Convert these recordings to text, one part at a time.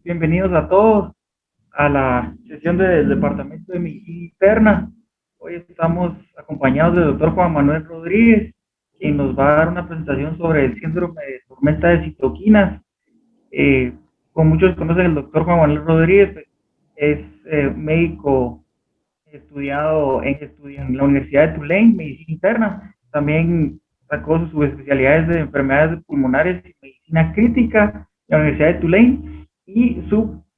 Bienvenidos a todos a la sesión del Departamento de Medicina Interna. Hoy estamos acompañados del doctor Juan Manuel Rodríguez, quien nos va a dar una presentación sobre el síndrome de tormenta de citoquinas. Como muchos conocen, el doctor Juan Manuel Rodríguez es médico en la Universidad de Tulane, medicina interna. También sacó sus subespecialidades de enfermedades pulmonares y medicina crítica en la Universidad de Tulane y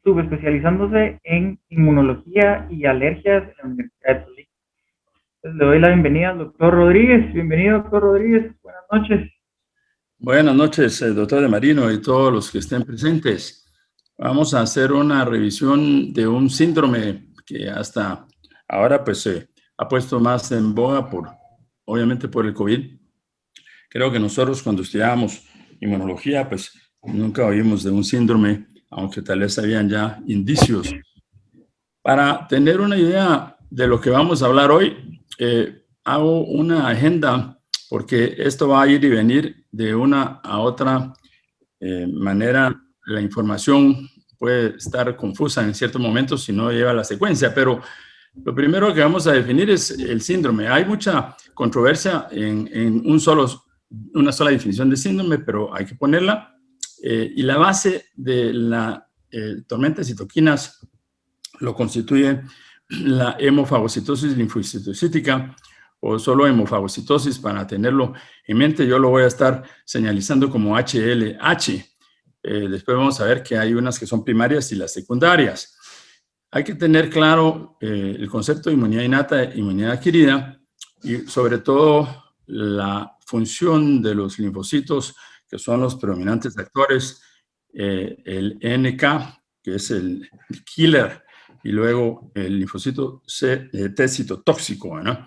subespecializándose en inmunología y alergias en la Universidad de Tulane. Entonces, le doy la bienvenida al doctor Rodríguez. Bienvenido, doctor Rodríguez. Buenas noches. Buenas noches, doctor de Marino y todos los que estén presentes. Vamos a hacer una revisión de un síndrome que hasta ahora pues se ha puesto más en boga obviamente por el COVID. Creo que nosotros cuando estudiábamos inmunología pues nunca oímos de un síndrome, aunque tal vez habían ya indicios. Para tener una idea de lo que vamos a hablar hoy, hago una agenda porque esto va a ir y venir de una a otra manera. La información puede estar confusa en ciertos momentos si no lleva la secuencia, pero lo primero que vamos a definir es el síndrome. Hay mucha controversia en una sola definición de síndrome, pero hay que ponerla. Y la base de la tormenta de citoquinas lo constituye la hemofagocitosis linfocitocítica o solo hemofagocitosis. Para tenerlo en mente, yo lo voy a estar señalizando como HLH. Después vamos a ver que hay unas que son primarias y las secundarias. Hay que tener claro el concepto de inmunidad innata e inmunidad adquirida y sobre todo la función de los linfocitos, que son los predominantes actores, el NK, que es el killer, y luego el linfocito T citotóxico, ¿no?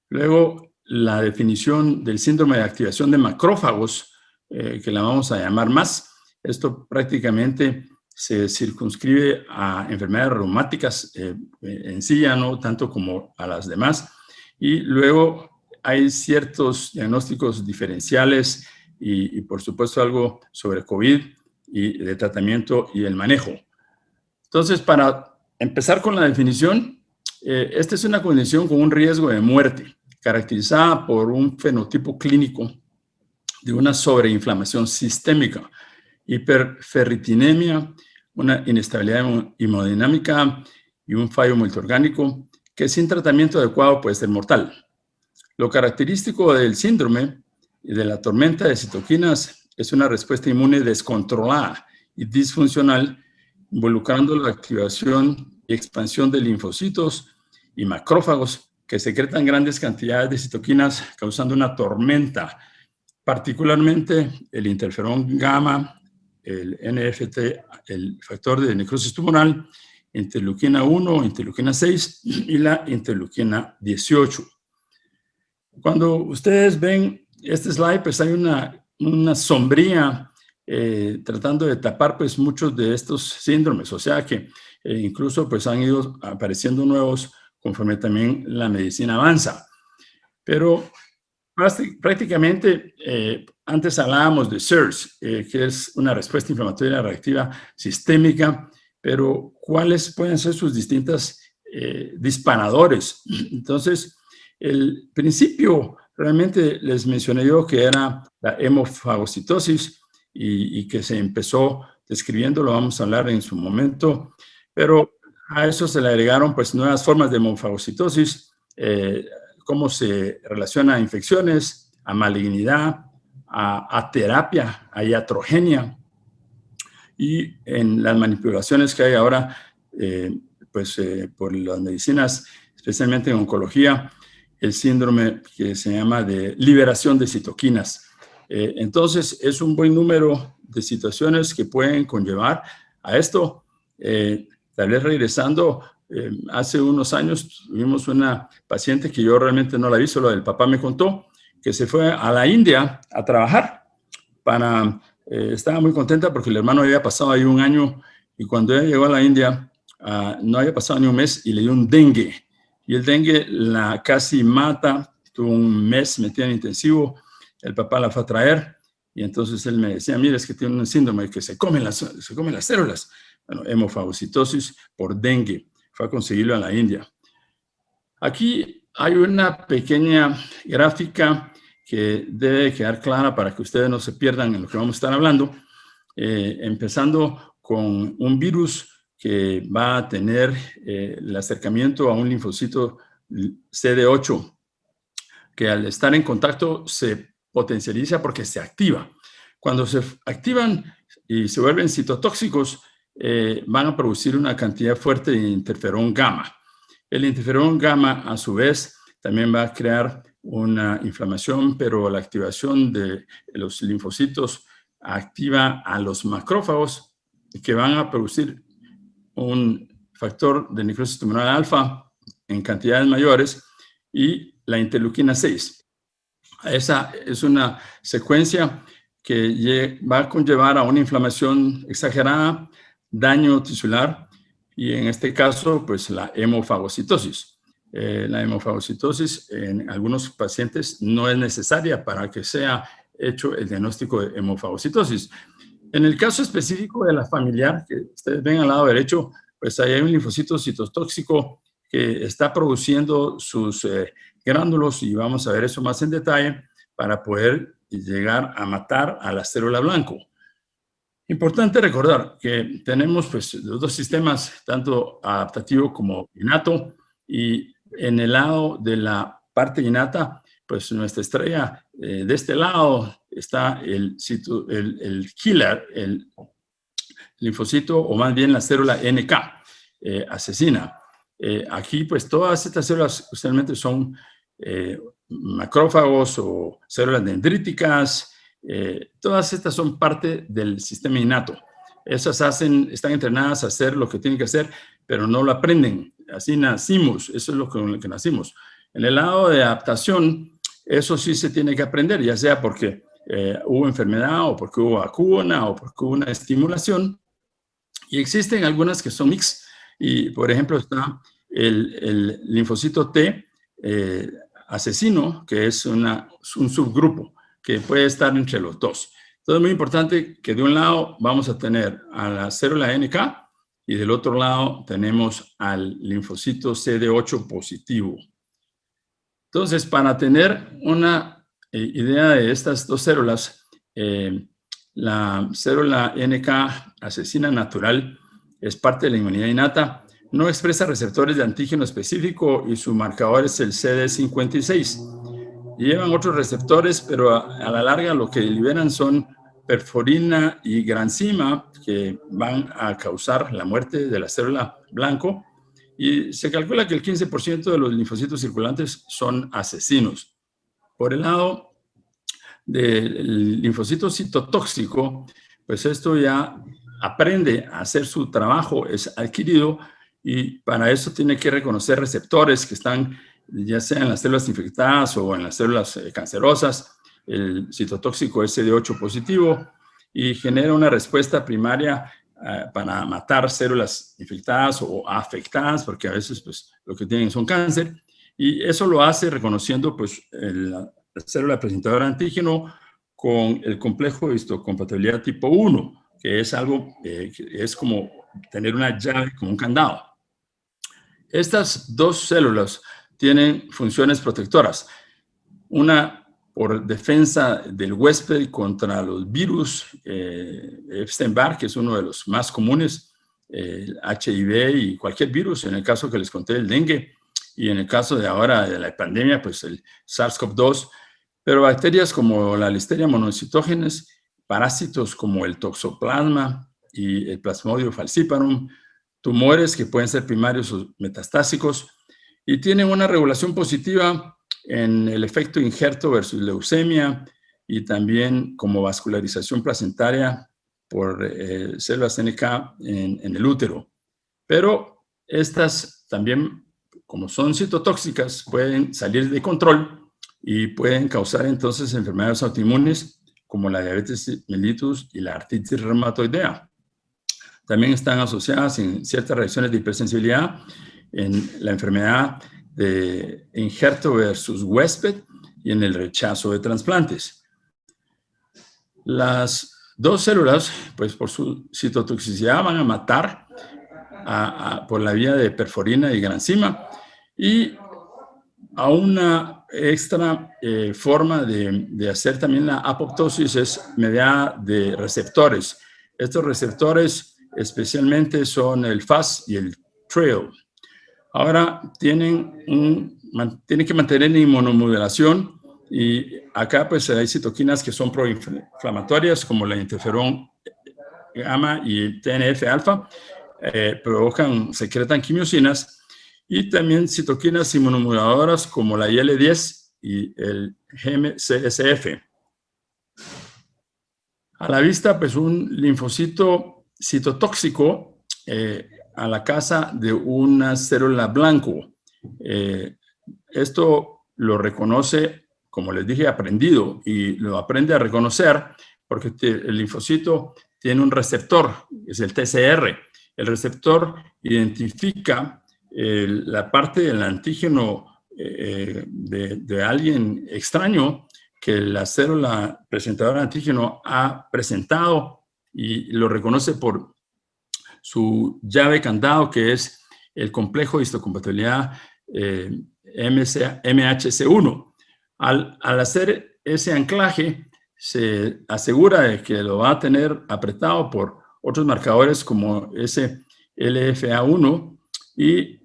Luego, la definición del síndrome de activación de macrófagos, que la vamos a llamar MAS. Esto prácticamente se circunscribe a enfermedades reumáticas en sí, ya no tanto como a las demás. Y luego hay ciertos diagnósticos diferenciales y por supuesto algo sobre COVID y de tratamiento y el manejo. Entonces, para empezar con la definición, esta es una condición con un riesgo de muerte, caracterizada por un fenotipo clínico de una sobreinflamación sistémica, hiperferritinemia, una inestabilidad hemodinámica y un fallo multiorgánico que sin tratamiento adecuado puede ser mortal. Lo característico del síndrome y de la tormenta de citoquinas es una respuesta inmune descontrolada y disfuncional, involucrando la activación y expansión de linfocitos y macrófagos que secretan grandes cantidades de citoquinas, causando una tormenta, particularmente el interferón gamma, el NFT, el factor de necrosis tumoral, interleuquina 1, interleuquina 6 y la interleuquina 18. Cuando ustedes ven este slide, pues hay una sombría tratando de tapar pues muchos de estos síndromes, o sea que incluso pues han ido apareciendo nuevos conforme también la medicina avanza. Pero prácticamente antes hablábamos de SIRS, que es una respuesta inflamatoria reactiva sistémica, pero ¿cuáles pueden ser sus distintas disparadores? Entonces, el principio realmente les mencioné yo que era la hemofagocitosis y que se empezó describiendo, lo vamos a hablar en su momento, pero a eso se le agregaron pues nuevas formas de hemofagocitosis, cómo se relaciona a infecciones, a malignidad, a terapia, a iatrogenia, y en las manipulaciones que hay ahora, por las medicinas, especialmente en oncología, el síndrome que se llama de liberación de citoquinas. Entonces, es un buen número de situaciones que pueden conllevar a esto. Tal vez regresando, hace unos años tuvimos una paciente que yo realmente no la vi, solo el papá me contó, que se fue a la India a trabajar. Estaba muy contenta porque el hermano había pasado ahí un año y cuando ella llegó a la India no había pasado ni un mes y le dio un dengue. Y el dengue la casi mata, tuvo un mes metida en intensivo, el papá la fue a traer y entonces él me decía, mira, es que tiene un síndrome que se comen las células. bueno, hemofagocitosis por dengue. Fue a conseguirlo en la India. Aquí hay una pequeña gráfica que debe quedar clara para que ustedes no se pierdan en lo que vamos a estar hablando, empezando con un virus que va a tener el acercamiento a un linfocito CD8, que al estar en contacto se potencializa porque se activa. Cuando se activan y se vuelven citotóxicos, van a producir una cantidad fuerte de interferón gamma. El interferón gamma, a su vez, también va a crear una inflamación, pero la activación de los linfocitos activa a los macrófagos que van a producir un factor de necrosis tumoral alfa en cantidades mayores y la interleuquina 6. Esa es una secuencia que va a conllevar a una inflamación exagerada, daño tisular y en este caso, pues la hemofagocitosis. La hemofagocitosis en algunos pacientes no es necesaria para que sea hecho el diagnóstico de hemofagocitosis. En el caso específico de la familiar, que ustedes ven al lado derecho, pues ahí hay un linfocito citotóxico que está produciendo sus gránulos y vamos a ver eso más en detalle para poder llegar a matar a la célula blanco. Importante recordar que tenemos pues los dos sistemas, tanto adaptativo como innato, y en el lado de la parte innata, pues nuestra estrella de este lado está el killer, el linfocito, o más bien la célula NK, asesina. Aquí, pues, todas estas células usualmente son macrófagos o células dendríticas. Todas estas son parte del sistema innato. Esas están entrenadas a hacer lo que tienen que hacer, pero no lo aprenden. Así nacimos, eso es lo que nacimos. En el lado de adaptación, eso sí se tiene que aprender, ya sea porque hubo enfermedad o porque hubo vacuna o porque hubo una estimulación. Y existen algunas que son mix. Y, por ejemplo, está el linfocito T asesino, que es un subgrupo que puede estar entre los dos. Entonces, es muy importante que de un lado vamos a tener a la célula NK y del otro lado tenemos al linfocito CD8 positivo. Entonces, para tener una idea de estas dos células, la célula NK asesina natural es parte de la inmunidad innata, no expresa receptores de antígeno específico y su marcador es el CD56. Llevan otros receptores, pero a la larga lo que liberan son perforina y granzima, que van a causar la muerte de la célula blanco, y se calcula que el 15% de los linfocitos circulantes son asesinos. Por el lado del linfocito citotóxico, pues esto ya aprende a hacer su trabajo, es adquirido, y para eso tiene que reconocer receptores que están ya sea en las células infectadas o en las células cancerosas. El citotóxico es CD8 positivo y genera una respuesta primaria para matar células infectadas o afectadas, porque a veces pues, lo que tienen son cáncer, y eso lo hace reconociendo pues, la célula presentadora de antígeno con el complejo de histocompatibilidad tipo 1, que es algo que es como tener una llave, como un candado. Estas dos células tienen funciones protectoras. Una por defensa del huésped contra los virus, Epstein-Barr, que es uno de los más comunes, el HIV y cualquier virus, en el caso que les conté del dengue, y en el caso de ahora de la pandemia, pues el SARS-CoV-2, pero bacterias como la Listeria monocytogenes, parásitos como el Toxoplasma y el Plasmodium falciparum, tumores que pueden ser primarios o metastásicos, y tienen una regulación positiva en el efecto injerto versus leucemia y también como vascularización placentaria por células NK en el útero. Pero estas también, como son citotóxicas, pueden salir de control y pueden causar entonces enfermedades autoinmunes como la diabetes mellitus y la artritis reumatoidea. También están asociadas en ciertas reacciones de hipersensibilidad en la enfermedad de injerto versus huésped y en el rechazo de trasplantes. Las Dos células, pues por su citotoxicidad van a matar por la vía de perforina y granzima, y a una extra forma de hacer también la apoptosis es mediada de receptores. Estos receptores especialmente son el FAS y el TRAIL. Ahora tienen que mantener inmunomodulación, y acá pues hay citoquinas que son proinflamatorias como la interferón gamma y el TNF-alfa, secretan quimiosinas, y también citoquinas inmunomoduladoras como la IL-10 y el GM-CSF. A la vista, pues un linfocito citotóxico a la casa de una célula blanco. Esto lo reconoce, como les dije, aprendido, y lo aprende a reconocer porque el linfocito tiene un receptor, es el TCR. El receptor identifica la parte del antígeno de alguien extraño que la célula presentadora de antígeno ha presentado, y lo reconoce por su llave candado, que es el complejo de histocompatibilidad MHC1. Al hacer ese anclaje, se asegura de que lo va a tener apretado por otros marcadores como ese LFA1, y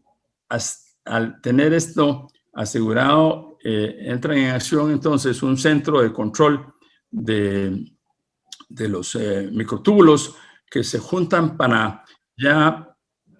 al tener esto asegurado, entra en acción entonces un centro de control de los microtúbulos que se juntan para ya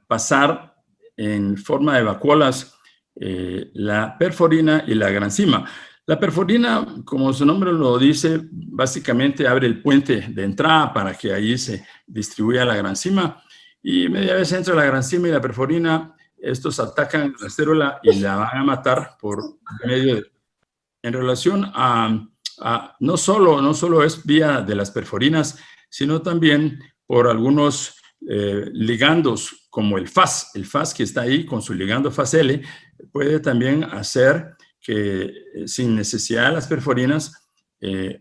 pasar en forma de vacuolas la perforina y la granzima. La perforina, como su nombre lo dice, básicamente abre el puente de entrada para que ahí se distribuya la granzima, y media vez entre la granzima y la perforina, estos atacan la célula y la van a matar por medio de... En relación no solo es vía de las perforinas, sino también por algunos ligandos como el FAS. El FAS, que está ahí con su ligando FAS-L, puede también hacer que sin necesidad de las perforinas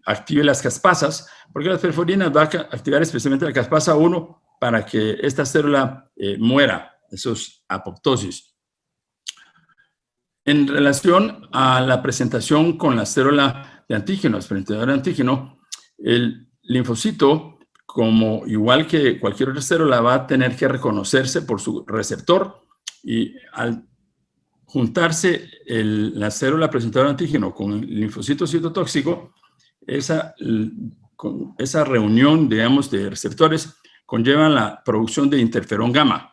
active las caspasas, porque las perforinas van a activar especialmente la caspasa 1 para que esta célula muera. Eso es apoptosis. En relación a la presentación con la célula de antígeno, presentadora de antígeno, el linfocito, como igual que cualquier otra célula, va a tener que reconocerse por su receptor, y al juntarse la célula presentadora de antígeno con el linfocito citotóxico, esa reunión, digamos, de receptores conlleva la producción de interferón gamma,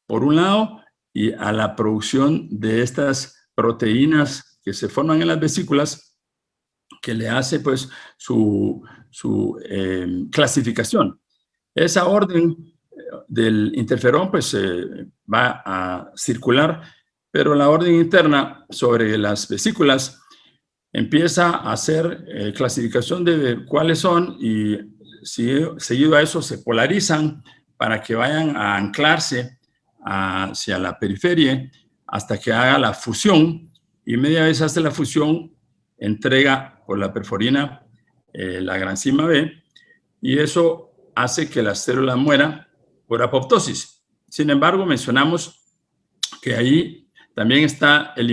por un lado, y a la producción de estas proteínas que se forman en las vesículas, que le hace pues su clasificación. Esa orden del interferón pues va a circular, pero la orden interna sobre las vesículas empieza a hacer clasificación de cuáles son, y seguido a eso se polarizan para que vayan a anclarse hacia la periferia hasta que haga la fusión, y media vez hace la fusión, entrega por la perforina la granzima B, y eso hace que la célula muera por apoptosis. Sin embargo, mencionamos que ahí también está el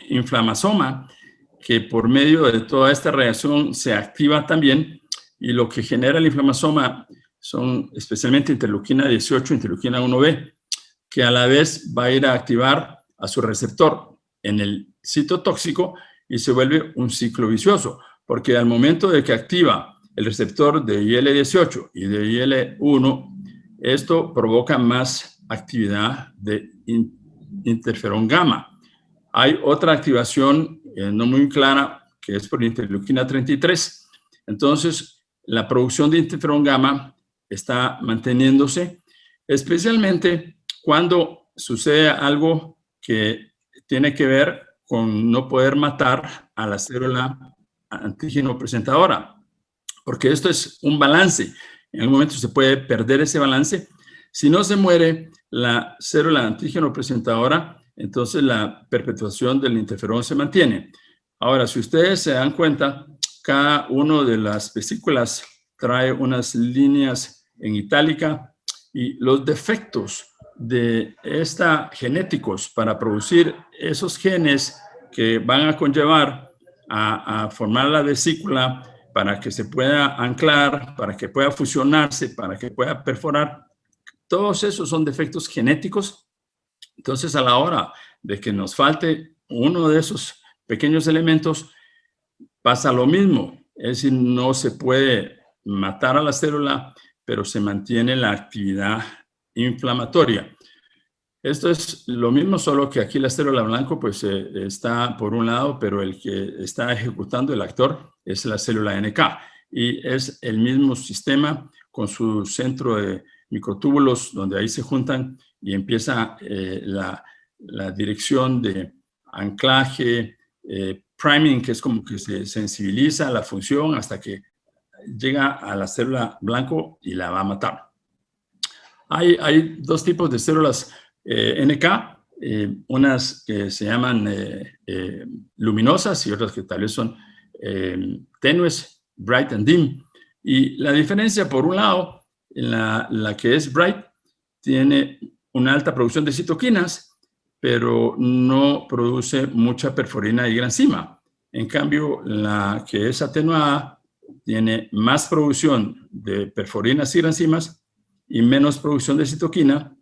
inflamasoma, que por medio de toda esta reacción se activa también, y lo que genera el inflamasoma son especialmente interleuquina 18, interleuquina 1B, que a la vez va a ir a activar a su receptor en el citotóxico, y se vuelve un ciclo vicioso, porque al momento de que activa el receptor de IL-18 y de IL-1, esto provoca más actividad de interferón gamma. Hay otra activación no muy clara, que es por interleuquina 33. Entonces, la producción de interferón gamma está manteniéndose, especialmente cuando sucede algo que tiene que ver con no poder matar a la célula antígeno presentadora, porque esto es un balance. En algún momento se puede perder ese balance. Si no se muere la célula antígeno presentadora, entonces la perpetuación del interferón se mantiene. Ahora, si ustedes se dan cuenta, cada una de las vesículas trae unas líneas en itálica, y los defectos de genéticos para producir esos genes que van a conllevar a formar la vesícula para que se pueda anclar, para que pueda fusionarse, para que pueda perforar. Todos esos son defectos genéticos. Entonces, a la hora de que nos falte uno de esos pequeños elementos, pasa lo mismo. Es decir, no se puede matar a la célula, pero se mantiene la actividad inflamatoria. Esto es lo mismo, solo que aquí la célula blanco pues está por un lado, pero el que está ejecutando el actor es la célula NK, y es el mismo sistema con su centro de microtúbulos donde ahí se juntan y empieza la dirección de anclaje, priming, que es como que se sensibiliza la función hasta que llega a la célula blanco y la va a matar. Hay dos tipos de células NK, unas que se llaman luminosas y otras que tal vez son tenues, bright and dim. Y la diferencia, por un lado, la que es bright tiene una alta producción de citoquinas, pero no produce mucha perforina y granzima. En cambio, la que es atenuada tiene más producción de perforinas y granzimas y menos producción de citoquina,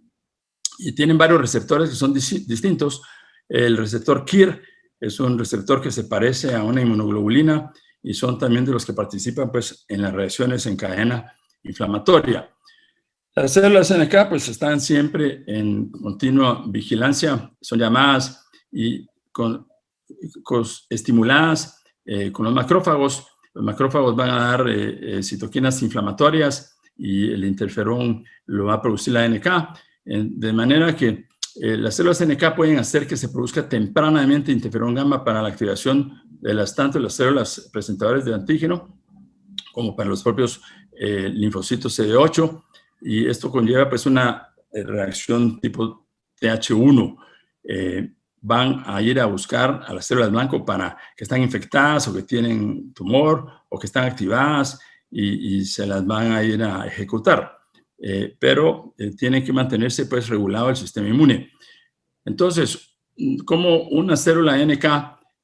y tienen varios receptores que son distintos. El receptor KIR es un receptor que se parece a una inmunoglobulina y son también de los que participan pues, en las reacciones en cadena inflamatoria. Las células NK pues, están siempre en continua vigilancia, son llamadas y estimuladas con los macrófagos. Los macrófagos van a dar citoquinas inflamatorias y el interferón lo va a producir la NK, de manera que las células NK pueden hacer que se produzca tempranamente interferón gamma para la activación de tanto las células presentadoras de antígeno como para los propios linfocitos CD8, y esto conlleva pues una reacción tipo TH1. Van a ir a buscar a las células blanco para que están infectadas o que tienen tumor o que están activadas y se las van a ir a ejecutar. Pero tiene que mantenerse pues regulado el sistema inmune. Entonces, como una célula NK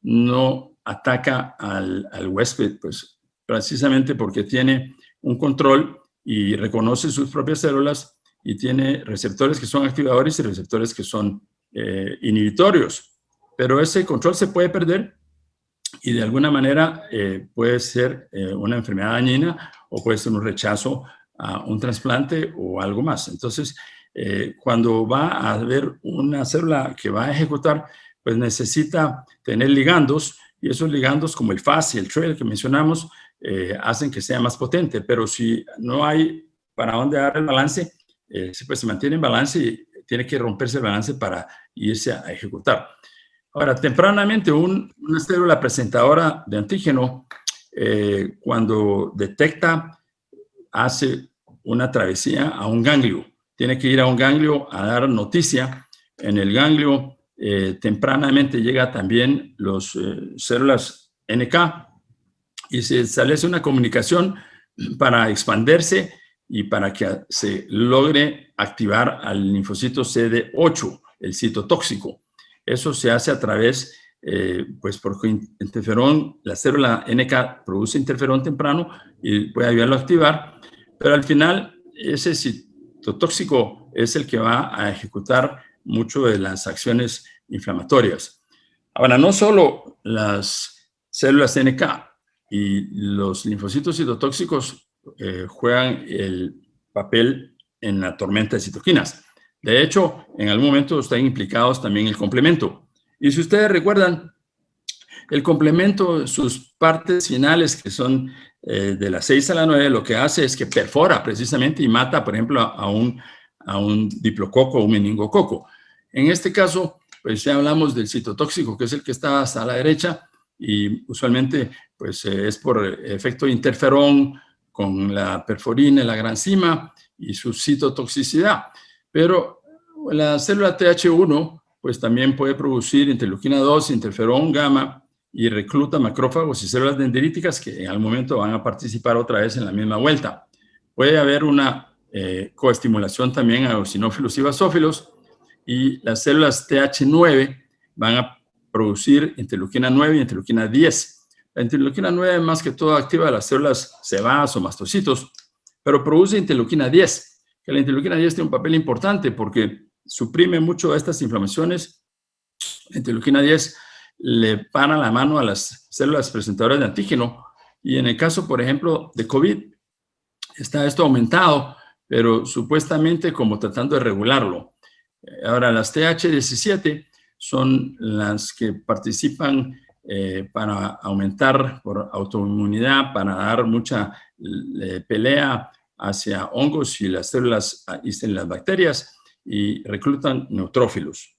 no ataca al huésped, pues precisamente porque tiene un control y reconoce sus propias células y tiene receptores que son activadores y receptores que son inhibitorios. Pero ese control se puede perder y de alguna manera puede ser una enfermedad dañina o puede ser un rechazo a un trasplante o algo más. Entonces, cuando va a haber una célula que va a ejecutar, pues necesita tener ligandos, y esos ligandos como el FAS y el TRAIL que mencionamos hacen que sea más potente, pero si no hay para dónde dar el balance, pues se mantiene en balance y tiene que romperse el balance para irse a ejecutar. Ahora, tempranamente una célula presentadora de antígeno, cuando detecta, hace una travesía a un ganglio. Tiene que ir a un ganglio a dar noticia. En el ganglio tempranamente llega también las células NK y se establece una comunicación para expandirse y para que se logre activar al linfocito CD8, el citotóxico. Eso se hace a través, pues porque interferón, la célula NK produce interferón temprano y puede ayudarlo a activar, pero al final ese citotóxico es el que va a ejecutar mucho de las acciones inflamatorias. Ahora, no solo las células NK y los linfocitos citotóxicos juegan el papel en la tormenta de citoquinas. De hecho, en algún momento están implicados también el complemento. Y si ustedes recuerdan, el complemento, sus partes finales, que son de las 6 a la 9, lo que hace es que perfora precisamente y mata, por ejemplo, a un diplococo o un meningococo. En este caso, pues ya hablamos del citotóxico, que es el que está hasta la derecha, y usualmente pues, es por efecto de interferón con la perforina y la granzima y su citotoxicidad. Pero la célula TH1 pues también puede producir interleuquina 2, interferón gamma y recluta macrófagos y células dendríticas que en algún momento van a participar otra vez en la misma vuelta. Puede haber una coestimulación también a eosinófilos y basófilos, y las células TH9 van a producir interleuquina 9 y interleuquina 10. La interleuquina 9 más que todo activa las células cebadas o mastocitos, pero produce interleuquina 10, que la interleuquina 10 tiene un papel importante porque suprime mucho estas inflamaciones. La interleuquina 10 le para la mano a las células presentadoras de antígeno, y en el caso, por ejemplo, de COVID, está esto aumentado, pero supuestamente como tratando de regularlo. Ahora, las TH17 son las que participan para aumentar por autoinmunidad, para dar mucha pelea hacia hongos y las células y las bacterias, y reclutan neutrófilos.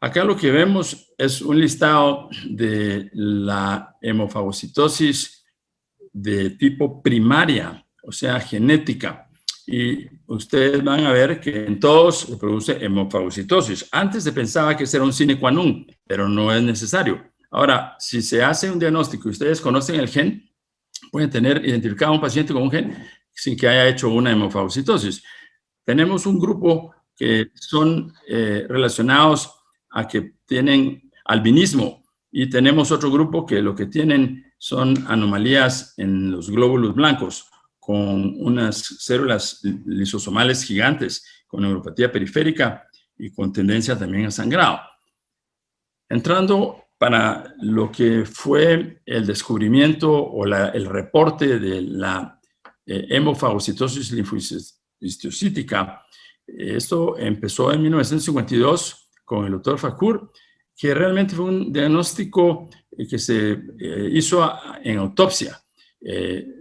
Acá lo que vemos es un listado de la hemofagocitosis de tipo primaria, o sea, genética. Y ustedes van a ver que en todos se produce hemofagocitosis. Antes se pensaba que ese era un sine qua non, pero no es necesario. Ahora, si se hace un diagnóstico y ustedes conocen el gen, pueden tener identificado a un paciente con un gen sin que haya hecho una hemofagocitosis. Tenemos un grupo que son relacionados a que tienen albinismo, y tenemos otro grupo que lo que tienen son anomalías en los glóbulos blancos, con unas células lisosomales gigantes, con neuropatía periférica y con tendencia también a sangrado. Entrando para lo que fue el descubrimiento o el reporte de la hemofagocitosis linfocítica, esto empezó en 1952 con el doctor Fakour, que realmente fue un diagnóstico que se hizo en autopsia,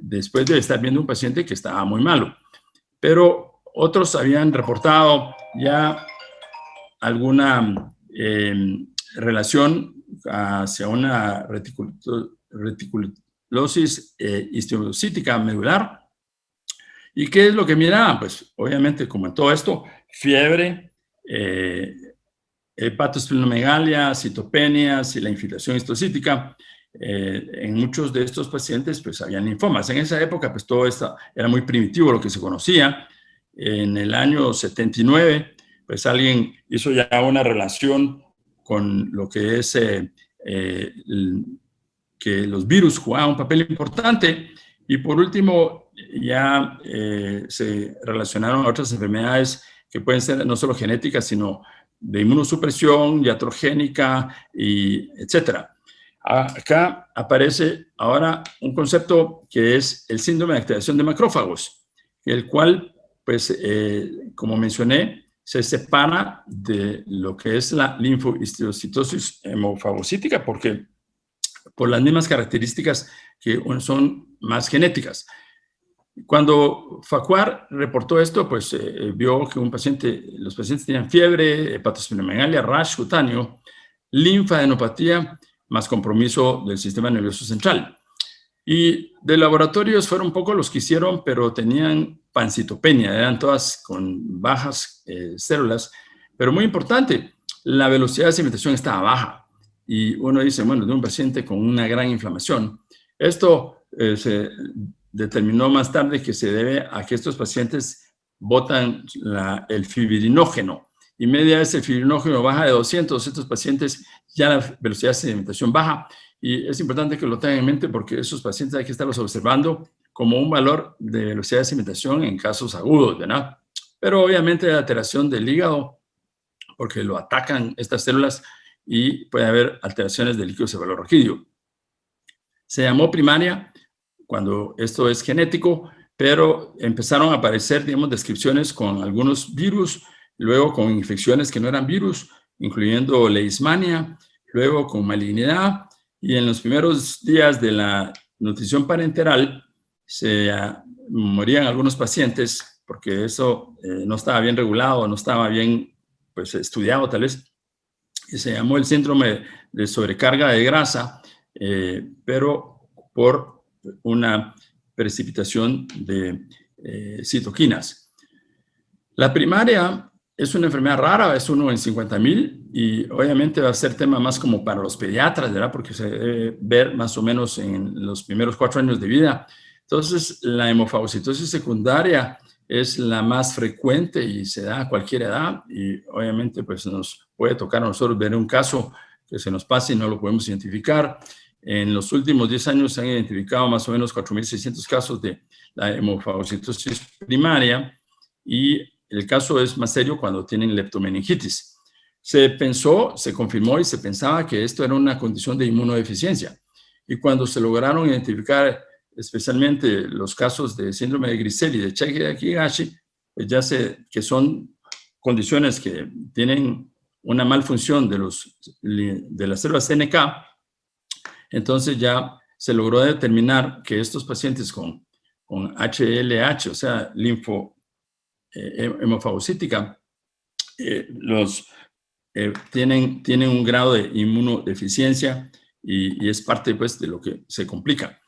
después de estar viendo un paciente que estaba muy malo. Pero otros habían reportado ya alguna relación hacia una reticulosis histocítica medular. ¿Y qué es lo que miraban? Pues obviamente, como en todo esto, fiebre, hepatosplenomegalia, citopenias y la infiltración histocítica. En muchos de estos pacientes pues habían linfomas. En esa época pues todo esto era muy primitivo, lo que se conocía. En el año 79 pues alguien hizo ya una relación con lo que es que los virus jugaban un papel importante, y por último ya se relacionaron a otras enfermedades que pueden ser no solo genéticas, sino de inmunosupresión, iatrogénica, y etcétera. Acá aparece ahora un concepto que es el síndrome de activación de macrófagos, el cual, pues, como mencioné, se separa de lo que es la linfohistiocytosis hemofagocítica por las mismas características que son más genéticas. Cuando Fakour reportó esto, pues vio que los pacientes tenían fiebre, hepatosplenomegalia, rash cutáneo, linfadenopatía, más compromiso del sistema nervioso central. Y de laboratorios fueron pocos los que hicieron, pero tenían pancitopenia, eran todas con bajas células, pero muy importante, la velocidad de sedimentación estaba baja. Y uno dice, bueno, de un paciente con una gran inflamación. Esto se determinó más tarde que se debe a que estos pacientes botan el fibrinógeno, y media vez el fibrinógeno baja de 200, estos pacientes ya la velocidad de sedimentación baja, y es importante que lo tengan en mente porque esos pacientes hay que estarlos observando como un valor de velocidad de sedimentación en casos agudos, ¿verdad? Pero obviamente la alteración del hígado, porque lo atacan estas células, y puede haber alteraciones del líquido cefalorraquídeo. Se llamó primaria cuando esto es genético, pero empezaron a aparecer, digamos, descripciones con algunos virus, luego con infecciones que no eran virus, incluyendo leishmania, luego con malignidad, y en los primeros días de la nutrición parenteral se morían algunos pacientes porque eso no estaba bien regulado, no estaba bien pues, estudiado tal vez, y se llamó el síndrome de sobrecarga de grasa, pero por una precipitación de citoquinas. La primaria Es una enfermedad rara, es 1 en 50,000 y obviamente va a ser tema más como para los pediatras, ¿verdad? Porque se debe ver más o menos en los primeros 4 años de vida. Entonces, la hemofagocitosis secundaria es la más frecuente y se da a cualquier edad y obviamente pues nos puede tocar a nosotros ver un caso que se nos pase y no lo podemos identificar. En los últimos 10 años se han identificado más o menos 4,600 casos de la hemofagocitosis primaria y el caso es más serio cuando tienen leptomeningitis. Se pensó, se confirmó y se pensaba que esto era una condición de inmunodeficiencia. Y cuando se lograron identificar especialmente los casos de síndrome de Grisel y de Chiari-Higashi, pues ya sé que son condiciones que tienen una malfunción de las células NK, entonces ya se logró determinar que estos pacientes con HLH, o sea, hemofagocítica, tienen un grado de inmunodeficiencia y es parte pues de lo que se complica.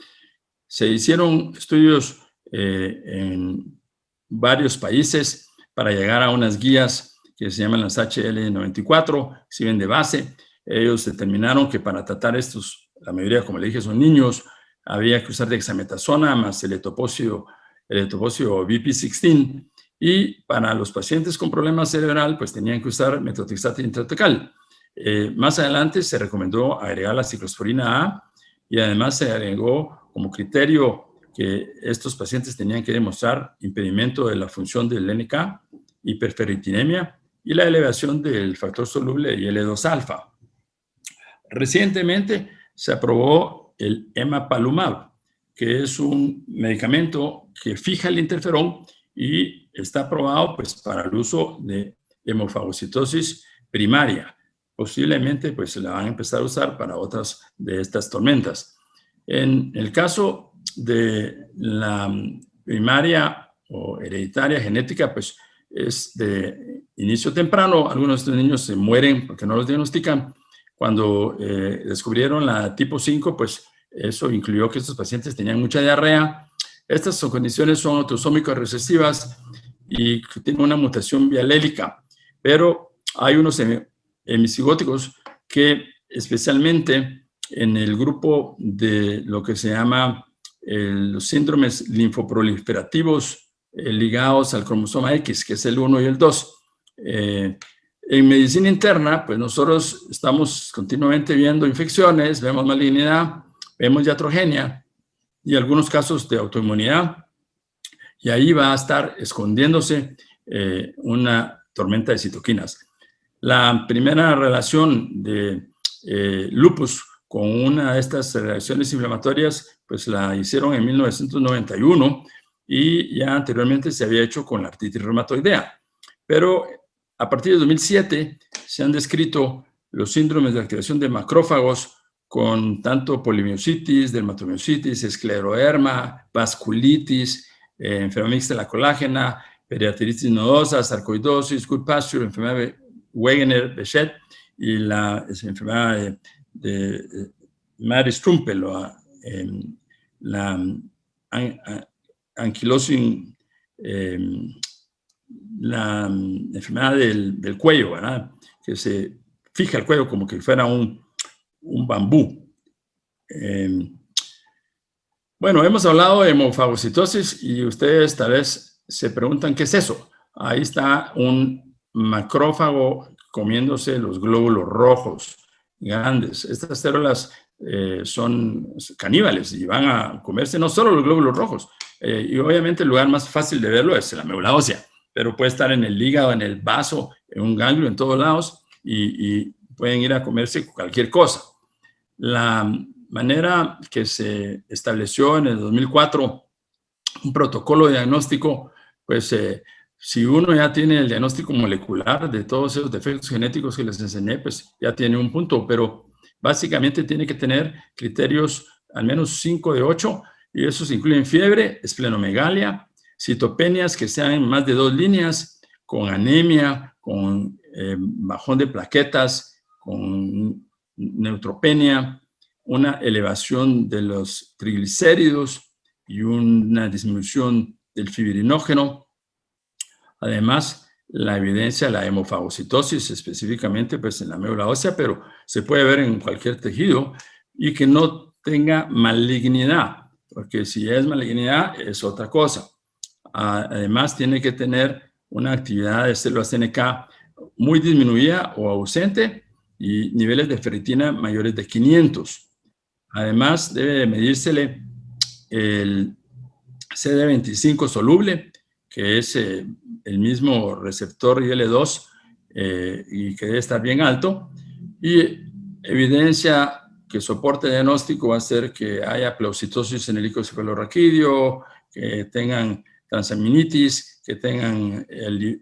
Se hicieron estudios en varios países para llegar a unas guías que se llaman las HL94, sirven de base. Ellos determinaron que para tratar estos, la mayoría, como le dije, son niños, había que usar dexametasona más el etopósito BP16, y para los pacientes con problema cerebral, pues tenían que usar metotrexato intratecal. Más adelante se recomendó agregar la ciclosporina A y además se agregó como criterio que estos pacientes tenían que demostrar impedimento de la función del NK, hiperferritinemia y la elevación del factor soluble IL-2-alfa. Recientemente se aprobó el emapalumab, que es un medicamento que fija el interferón y está aprobado pues, para el uso de hemofagocitosis primaria. Posiblemente pues, se la van a empezar a usar para otras de estas tormentas. En el caso de la primaria o hereditaria genética, pues es de inicio temprano. Algunos de estos niños se mueren porque no los diagnostican. Cuando descubrieron la tipo 5, pues eso incluyó que estos pacientes tenían mucha diarrea. Estas condiciones son autosómicas recesivas y tienen una mutación bialélica, pero hay unos hemicigóticos que especialmente en el grupo de lo que se llama los síndromes linfoproliferativos ligados al cromosoma X, que es el 1 y el 2. En medicina interna, pues nosotros estamos continuamente viendo infecciones, vemos malignidad, vemos iatrogenia y algunos casos de autoinmunidad, y ahí va a estar escondiéndose una tormenta de citoquinas. La primera relación de lupus con una de estas reacciones inflamatorias, pues la hicieron en 1991 y ya anteriormente se había hecho con la artritis reumatoidea. Pero a partir de 2007 se han descrito los síndromes de activación de macrófagos con tanto polimiositis, dermatomiositis, escleroderma, vasculitis, enfermedad mixta de la colágena, periarteritis nodosa, sarcoidosis, good pasture, enfermedad de Wegener-Bechet y la enfermedad de Maris-Trumpel, la anquilosis, la enfermedad del cuello, ¿verdad? Que se fija el cuello como que fuera un bambú. Bueno, hemos hablado de hemofagocitosis y ustedes tal vez se preguntan qué es eso. Ahí está un macrófago comiéndose los glóbulos rojos grandes. Estas células son caníbales y van a comerse no solo los glóbulos rojos. Y obviamente el lugar más fácil de verlo es la médula ósea, pero puede estar en el hígado, en el vaso, en un ganglio, en todos lados, y pueden ir a comerse cualquier cosa. La manera que se estableció en el 2004 un protocolo de diagnóstico, pues si uno ya tiene el diagnóstico molecular de todos esos defectos genéticos que les enseñé, pues ya tiene un punto, pero básicamente tiene que tener criterios al menos 5 de 8, y esos incluyen fiebre, esplenomegalia, citopenias que sean más de 2 líneas, con anemia, con bajón de plaquetas, con neutropenia, una elevación de los triglicéridos y una disminución del fibrinógeno. Además, la evidencia de la hemofagocitosis, específicamente pues en la médula ósea, pero se puede ver en cualquier tejido, y que no tenga malignidad, porque si es malignidad es otra cosa. Además, tiene que tener una actividad de células NK muy disminuida o ausente y niveles de ferritina mayores de 500. Además, debe medírsele el CD25 soluble, que es el mismo receptor IL-2 y que debe estar bien alto. Y evidencia que soporte diagnóstico va a ser que haya pleurocitosis en el líquido cefalorraquídeo, que tengan transaminitis, que tengan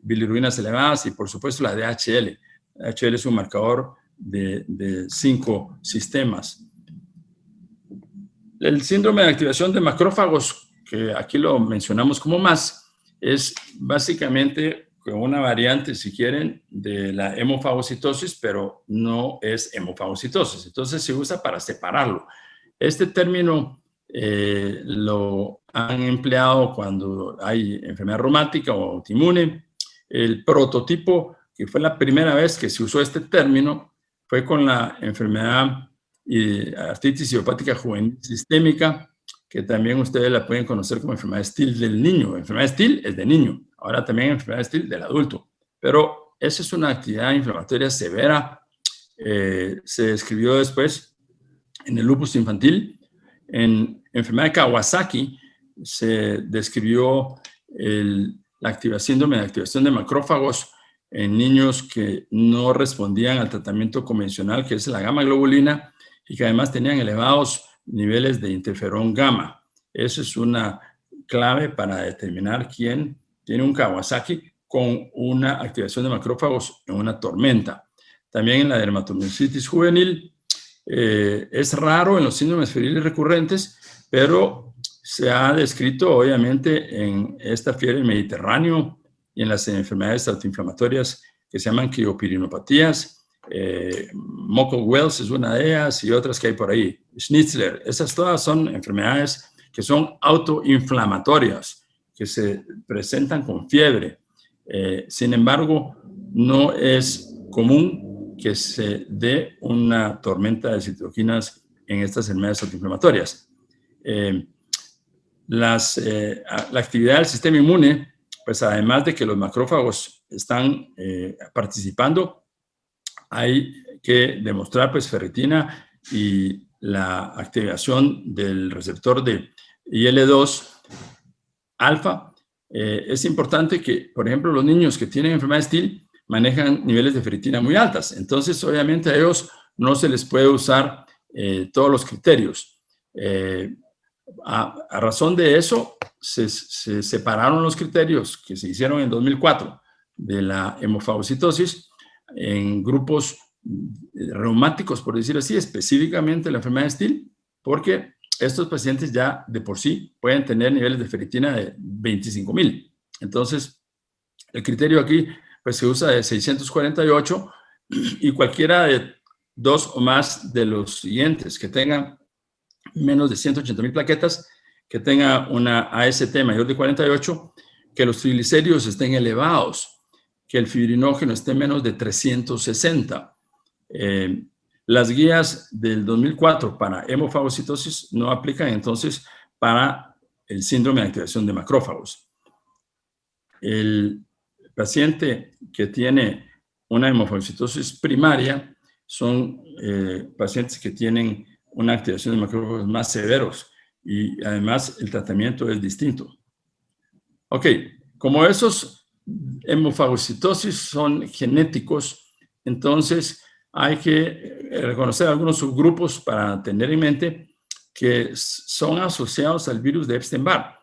bilirrubinas elevadas y, por supuesto, la DHL. La DHL es un marcador de 5 sistemas. El síndrome de activación de macrófagos, que aquí lo mencionamos como MAS, es básicamente una variante, si quieren, de la hemofagocitosis, pero no es hemofagocitosis. Entonces se usa para separarlo. Este término lo han empleado cuando hay enfermedad reumática o autoinmune. El prototipo, que fue la primera vez que se usó este término, fue con la enfermedad y artritis idiopática juvenil sistémica, que también ustedes la pueden conocer como enfermedad de Still del niño. Enfermedad de Still es de niño, ahora también enfermedad de Still del adulto. Pero esa es una actividad inflamatoria severa. Se describió después en el lupus infantil. En enfermedad de Kawasaki se describió la síndrome de activación de macrófagos en niños que no respondían al tratamiento convencional, que es la gamma globulina, y que además tenían elevados niveles de interferón gamma. Eso es una clave para determinar quién tiene un Kawasaki con una activación de macrófagos en una tormenta. También en la dermatomyositis juvenil es raro en los síndromes febriles recurrentes, pero se ha descrito obviamente en esta fiebre mediterráneo y en las enfermedades autoinflamatorias que se llaman criopirinopatías. Muckle-Wells es una de ellas y otras que hay por ahí. Schnitzler, esas todas son enfermedades que son autoinflamatorias, que se presentan con fiebre. Sin embargo, no es común que se dé una tormenta de citoquinas en estas enfermedades autoinflamatorias. La actividad del sistema inmune, pues además de que los macrófagos están participando, hay que demostrar pues ferritina y la activación del receptor de IL-2 alfa. Es importante que, por ejemplo, los niños que tienen enfermedad de Still manejan niveles de ferritina muy altas. Entonces, obviamente, a ellos no se les puede usar todos los criterios. A razón de eso, se separaron los criterios que se hicieron en 2004 de la hemofagocitosis en grupos reumáticos, por decir así, específicamente la enfermedad de Still, porque estos pacientes ya de por sí pueden tener niveles de ferritina de 25,000. Entonces, el criterio aquí pues se usa de 648 y cualquiera de dos o más de los siguientes, que tengan menos de 180,000 plaquetas, que tenga una AST mayor de 48, que los triglicéridos estén elevados, que el fibrinógeno esté menos de 360. Las guías del 2004 para hemofagocitosis no aplican entonces para el síndrome de activación de macrófagos. El paciente que tiene una hemofagocitosis primaria son pacientes que tienen una activación de macrófagos más severos y además el tratamiento es distinto. Ok, como esos hemofagocitosis son genéticos, entonces hay que reconocer algunos subgrupos para tener en mente que son asociados al virus de Epstein-Barr.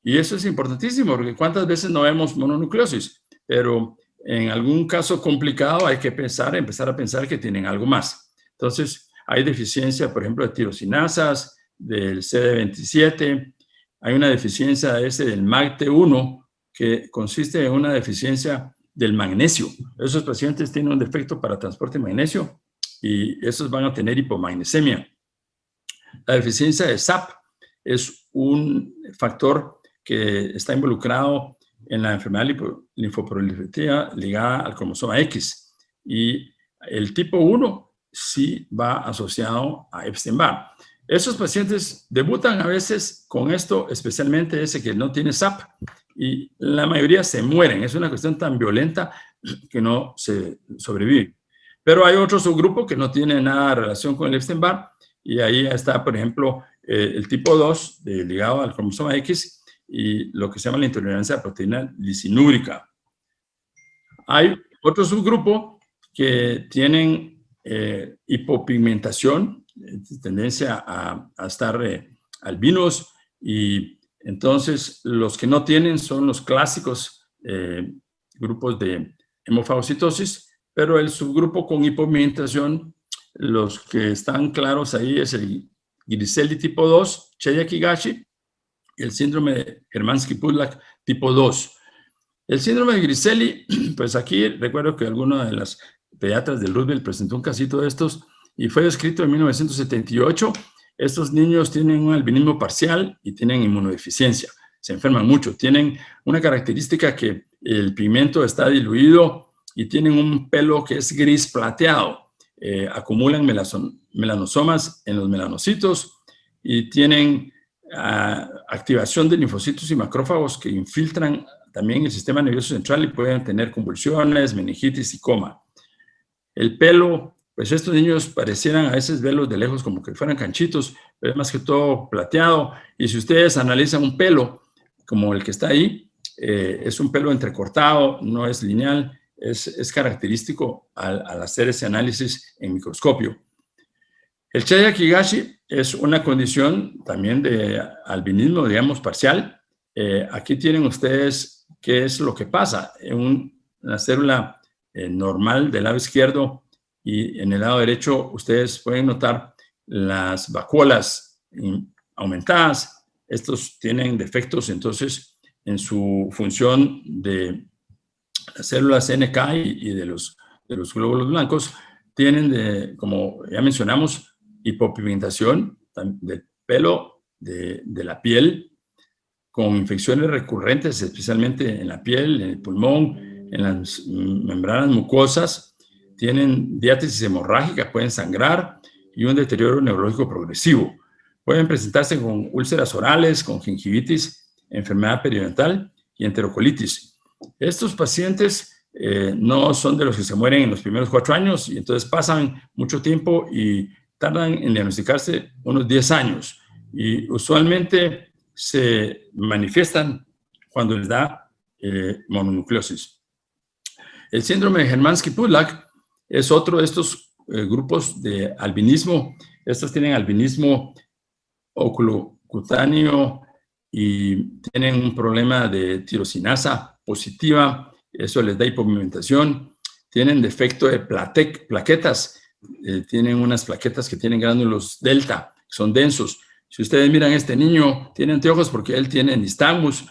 Y eso es importantísimo, porque ¿cuántas veces no vemos mononucleosis? Pero en algún caso complicado hay que empezar a pensar que tienen algo más. Entonces, hay deficiencia, por ejemplo, de tirosinasas, del CD27, hay una deficiencia del MAGT1, que consiste en una deficiencia del magnesio. Esos pacientes tienen un defecto para transporte de magnesio y esos van a tener hipomagnesemia. La deficiencia de SAP es un factor que está involucrado en la enfermedad linfoproliferativa ligada al cromosoma X. Y el tipo 1 sí va asociado a Epstein-Barr. Esos pacientes debutan a veces con esto, especialmente ese que no tiene SAP, y la mayoría se mueren. Es una cuestión tan violenta que no se sobrevive. Pero hay otro subgrupo que no tiene nada de relación con el Epstein-Barr, y ahí está, por ejemplo, el tipo 2 ligado al cromosoma X y lo que se llama la intolerancia a la proteína lisinúrica. Hay otro subgrupo que tienen hipopigmentación, tendencia a estar albinos, y entonces los que no tienen son los clásicos grupos de hemofagocitosis, pero el subgrupo con hipopigmentación, los que están claros ahí es el Griscelli tipo 2, Chiari-Higashi, y el síndrome de Hermansky-Pudlak tipo 2. El síndrome de Griscelli, pues aquí recuerdo que alguno de las pediatras del Roosevelt presentó un casito de estos y fue descrito en 1978. Estos niños tienen un albinismo parcial y tienen inmunodeficiencia. Se enferman mucho. Tienen una característica que el pigmento está diluido y tienen un pelo que es gris plateado. Acumulan melanosomas en los melanocitos y tienen activación de linfocitos y macrófagos que infiltran también el sistema nervioso central y pueden tener convulsiones, meningitis y coma. El pelo, pues estos niños parecieran a veces verlos de lejos como que fueran canchitos, pero es más que todo plateado. Y si ustedes analizan un pelo como el que está ahí, es un pelo entrecortado, no es lineal, es característico al hacer ese análisis en microscopio. El Chiari-Higashi es una condición también de albinismo, digamos, parcial. Aquí tienen ustedes qué es lo que pasa en una célula normal del lado izquierdo, y en el lado derecho ustedes pueden notar las vacuolas aumentadas. Estos tienen defectos entonces en su función de las células NK y de los glóbulos blancos. Tienen, como ya mencionamos, hipopigmentación del pelo, de la piel, con infecciones recurrentes, especialmente en la piel, en el pulmón, en las membranas mucosas. Tienen diátesis hemorrágica, pueden sangrar, y un deterioro neurológico progresivo. Pueden presentarse con úlceras orales, con gingivitis, enfermedad periodontal y enterocolitis. Estos pacientes no son de los que se mueren en los primeros 4 años, y entonces pasan mucho tiempo y tardan en diagnosticarse unos 10 años. Y usualmente se manifiestan cuando les da mononucleosis. El síndrome de Hermansky-Pudlak es otro de estos grupos de albinismo. Estos tienen albinismo oculocutáneo y tienen un problema de tirosinasa positiva. Eso les da hipopigmentación. Tienen defecto de plaquetas. Tienen unas plaquetas que tienen gránulos delta, que son densos. Si ustedes miran a este niño, tiene anteojos porque él tiene nistagmus,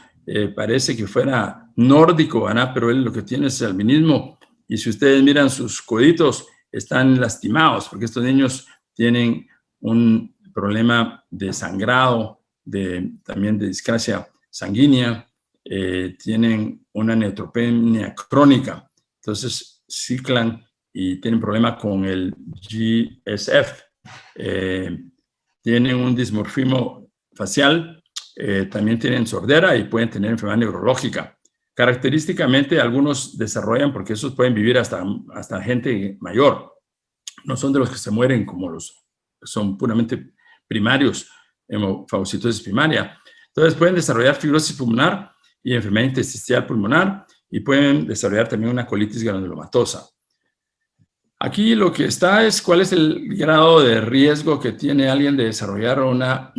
parece que fuera nórdico, ¿verdad? Pero él lo que tiene es albinismo. Y si ustedes miran sus coditos, están lastimados porque estos niños tienen un problema de sangrado, también de discrasia sanguínea, tienen una neutropenia crónica. Entonces ciclan y tienen problema con el GSF. Tienen un dismorfismo facial, también tienen sordera y pueden tener enfermedad neurológica. Característicamente, algunos desarrollan, porque esos pueden vivir hasta gente mayor. No son de los que se mueren como los son puramente primarios, hemofagocitosis primaria. Entonces, pueden desarrollar fibrosis pulmonar y enfermedad intersticial pulmonar, y pueden desarrollar también una colitis granulomatosa. Aquí lo que está es cuál es el grado de riesgo que tiene alguien de desarrollar una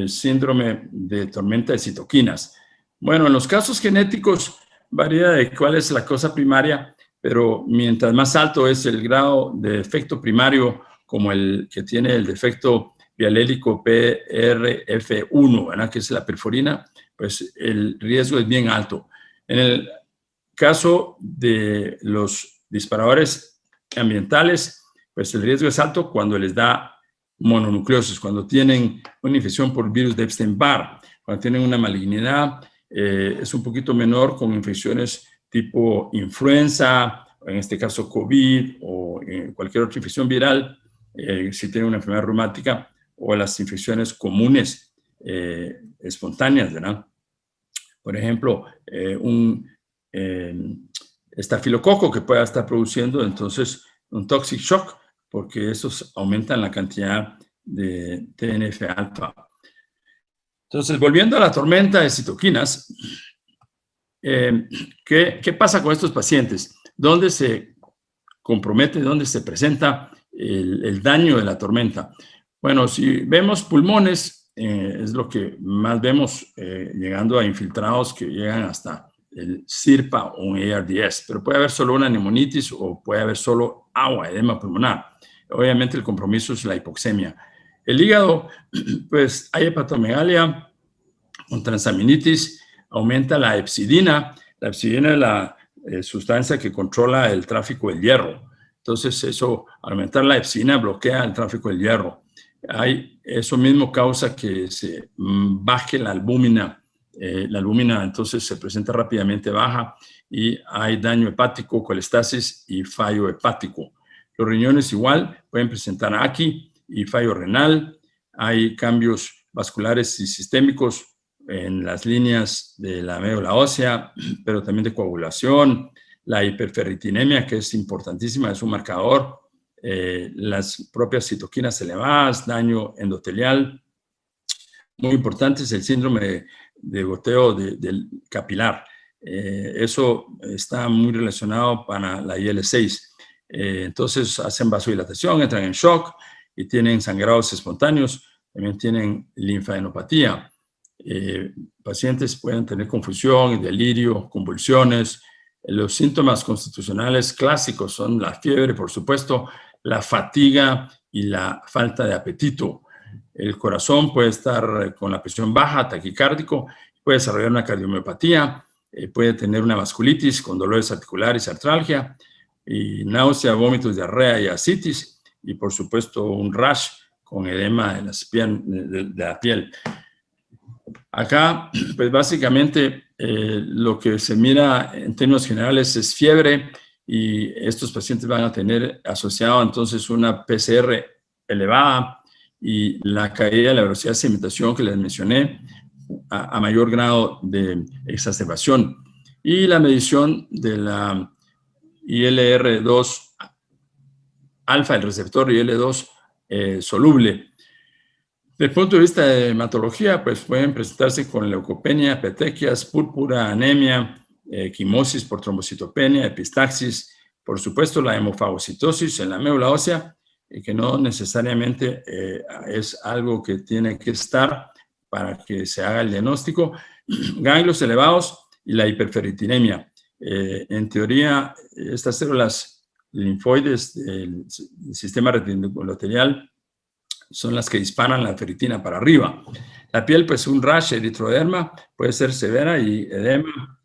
síndrome de tormenta de citoquinas. Bueno, en los casos genéticos varía de cuál es la causa primaria, pero mientras más alto es el grado de defecto primario, como el que tiene el defecto bialélico PRF1, ¿verdad? Que es la perforina, pues el riesgo es bien alto. En el caso de los disparadores ambientales, pues el riesgo es alto cuando les da mononucleosis, cuando tienen una infección por virus de Epstein-Barr, cuando tienen una malignidad es un poquito menor con infecciones tipo influenza, en este caso COVID o cualquier otra infección viral, si tiene una enfermedad reumática, o las infecciones comunes espontáneas, ¿verdad? Por ejemplo, un estafilococo que pueda estar produciendo entonces un toxic shock, porque esos aumentan la cantidad de TNF-alfa. Entonces, volviendo a la tormenta de citoquinas, ¿qué pasa con estos pacientes? ¿Dónde se compromete, dónde se presenta el daño de la tormenta? Bueno, si vemos pulmones, es lo que más vemos llegando a infiltrados que llegan hasta el SIRPA o un ARDS, pero puede haber solo una neumonitis o puede haber solo agua, edema pulmonar. Obviamente el compromiso es la hipoxemia. El hígado, pues hay hepatomegalia con transaminitis, aumenta la hepcidina. La hepcidina es la sustancia que controla el tráfico del hierro. Entonces, eso, al aumentar la hepcidina, bloquea el tráfico del hierro. Eso mismo causa que se baje la albúmina. La albúmina entonces se presenta rápidamente baja y hay daño hepático, colestasis y fallo hepático. Los riñones igual pueden presentar AQI y fallo renal. Hay cambios vasculares y sistémicos en las líneas de la médula ósea, pero también de coagulación. La hiperferritinemia, que es importantísima, es un marcador. Las propias citoquinas elevadas, daño endotelial. Muy importante es el síndrome de goteo del capilar. Eso está muy relacionado para la IL-6. Entonces hacen vasodilatación, entran en shock y tienen sangrados espontáneos. También tienen linfadenopatía. Pacientes pueden tener confusión, delirio, convulsiones. Los síntomas constitucionales clásicos son la fiebre, por supuesto, la fatiga y la falta de apetito. El corazón puede estar con la presión baja, taquicárdico, puede desarrollar una cardiomiopatía, puede tener una vasculitis con dolores articulares y artralgia, y náusea, vómitos, diarrea y ascitis, y por supuesto un rash con edema de la piel. Acá, pues básicamente lo que se mira en términos generales es fiebre, y estos pacientes van a tener asociado entonces una PCR elevada y la caída de la velocidad de sedimentación que les mencioné a mayor grado de exacerbación. Y la medición de la ILR2 alfa, el receptor IL-2 soluble. Desde el punto de vista de hematología, pues pueden presentarse con leucopenia, petequias, púrpura, anemia, quimosis por trombocitopenia, epistaxis, por supuesto la hemofagocitosis en la médula ósea, que no necesariamente es algo que tiene que estar para que se haga el diagnóstico, ganglios elevados y la hiperferritinemia. En teoría, estas células linfoides del sistema retinoendotelial son las que disparan la ferritina para arriba. La piel, pues un rash, eritroderma, puede ser severa y edema.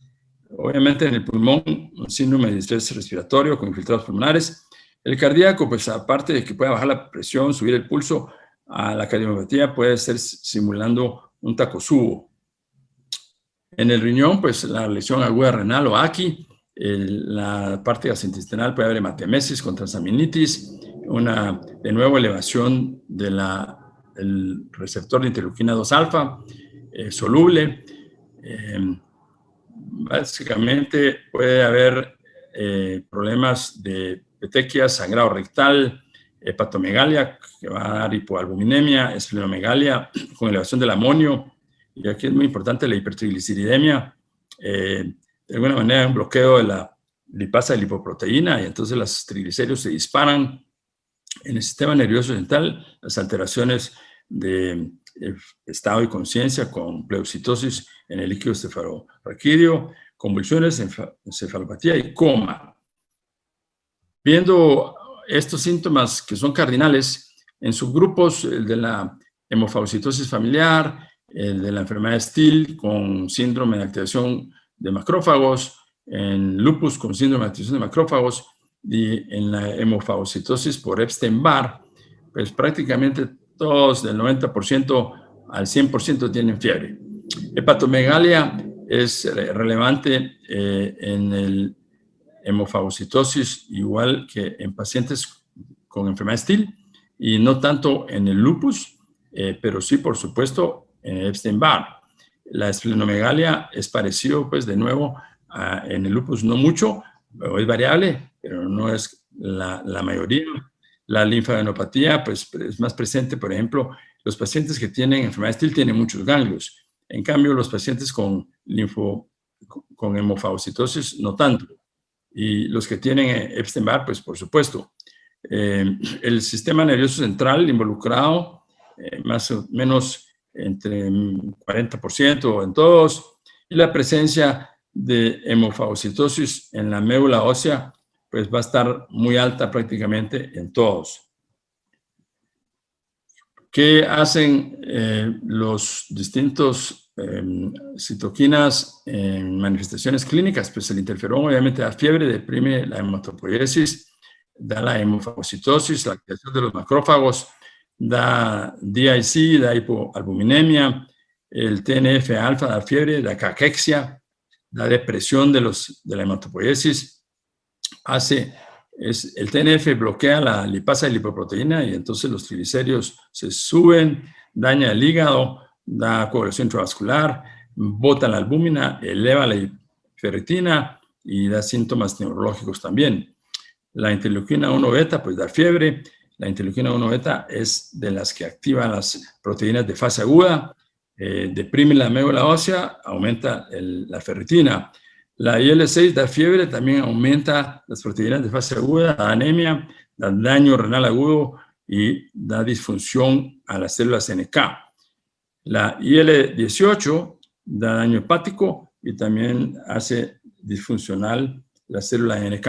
Obviamente en el pulmón, un síndrome de estrés respiratorio con infiltrados pulmonares. El cardíaco, pues aparte de que puede bajar la presión, subir el pulso, a la cardiomiopatía puede ser simulando un Takotsubo. En el riñón, pues la lesión aguda renal o AQI. La parte gastrointestinal puede haber hematemesis con transaminitis, de nuevo elevación del receptor de interleuquina 2 alfa, soluble. Básicamente puede haber problemas de petequias, sangrado rectal, hepatomegalia, que va a dar hipoalbuminemia, esplenomegalia con elevación del amonio, y aquí es muy importante la hipertrigliceridemia, de alguna manera un bloqueo de la lipasa de lipoproteína, y entonces los triglicéridos se disparan. En el sistema nervioso central, las alteraciones de estado de conciencia con pleurocitosis en el líquido cefalorraquídeo, convulsiones, encefalopatía y coma. Viendo estos síntomas que son cardinales, en subgrupos, el de la hemofagocitosis familiar, el de la enfermedad de Still con síndrome de activación de macrófagos, en lupus con síndrome de activación de macrófagos, y en la hemofagocitosis por Epstein-Barr, pues prácticamente todos del 90% al 100% tienen fiebre. Hepatomegalia es relevante en el hemofagocitosis, igual que en pacientes con enfermedad Still, y no tanto en el lupus, pero sí, por supuesto, en Epstein-Barr. La esplenomegalia es parecido, pues, de nuevo, en el lupus no mucho, es variable, pero no es la mayoría. La linfadenopatía, pues, es más presente, por ejemplo, los pacientes que tienen enfermedad Still tienen muchos ganglios. En cambio, los pacientes con hemofagocitosis no tanto. Y los que tienen Epstein-Barr, pues por supuesto. El sistema nervioso central involucrado, más o menos entre 40% en todos, y la presencia de hemofagocitosis en la médula ósea, pues va a estar muy alta prácticamente en todos. ¿Qué hacen los distintos citoquinas en manifestaciones clínicas? Pues el interferón obviamente da fiebre, deprime la hematopoiesis, da la hemofagocitosis, la activación de los macrófagos, da DIC, da hipoalbuminemia, el TNF-alfa da fiebre, da caquexia, da depresión de la hematopoiesis, el TNF bloquea la lipasa y lipoproteína y entonces los triglicéridos se suben, daña el hígado, da coagulación intravascular, bota la albúmina, eleva la ferritina y da síntomas neurológicos también. La interleuquina 1 beta pues da fiebre. La interleuquina 1 beta es de las que activa las proteínas de fase aguda, deprime la médula ósea, aumenta la ferritina. La IL-6 da fiebre, también aumenta las proteínas de fase aguda, da anemia, da daño renal agudo y da disfunción a las células NK. La IL-18 da daño hepático y también hace disfuncional la célula NK.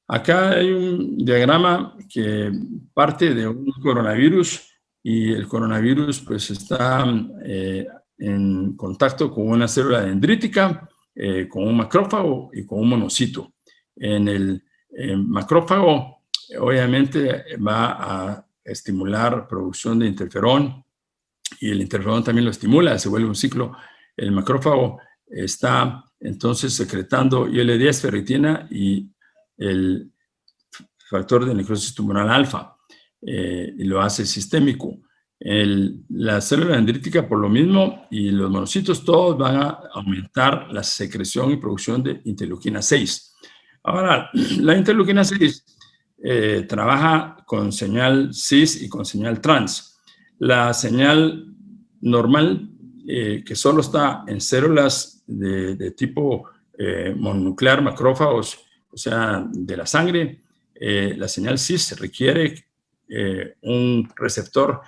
Acá hay un diagrama que parte de un coronavirus y el coronavirus pues está en contacto con una célula dendrítica, con un macrófago y con un monocito. En el macrófago, obviamente, va a estimular producción de interferón y el interferón también lo estimula, se vuelve un ciclo. El macrófago está entonces secretando IL-10, ferritina y el factor de necrosis tumoral alfa, y lo hace sistémico. La célula dendrítica por lo mismo y los monocitos todos van a aumentar la secreción y producción de interleuquina 6. Ahora, la interleuquina 6 trabaja con señal cis y con señal trans. La señal normal, que solo está en células de tipo mononuclear, macrófagos, o sea, de la sangre, la señal cis requiere un receptor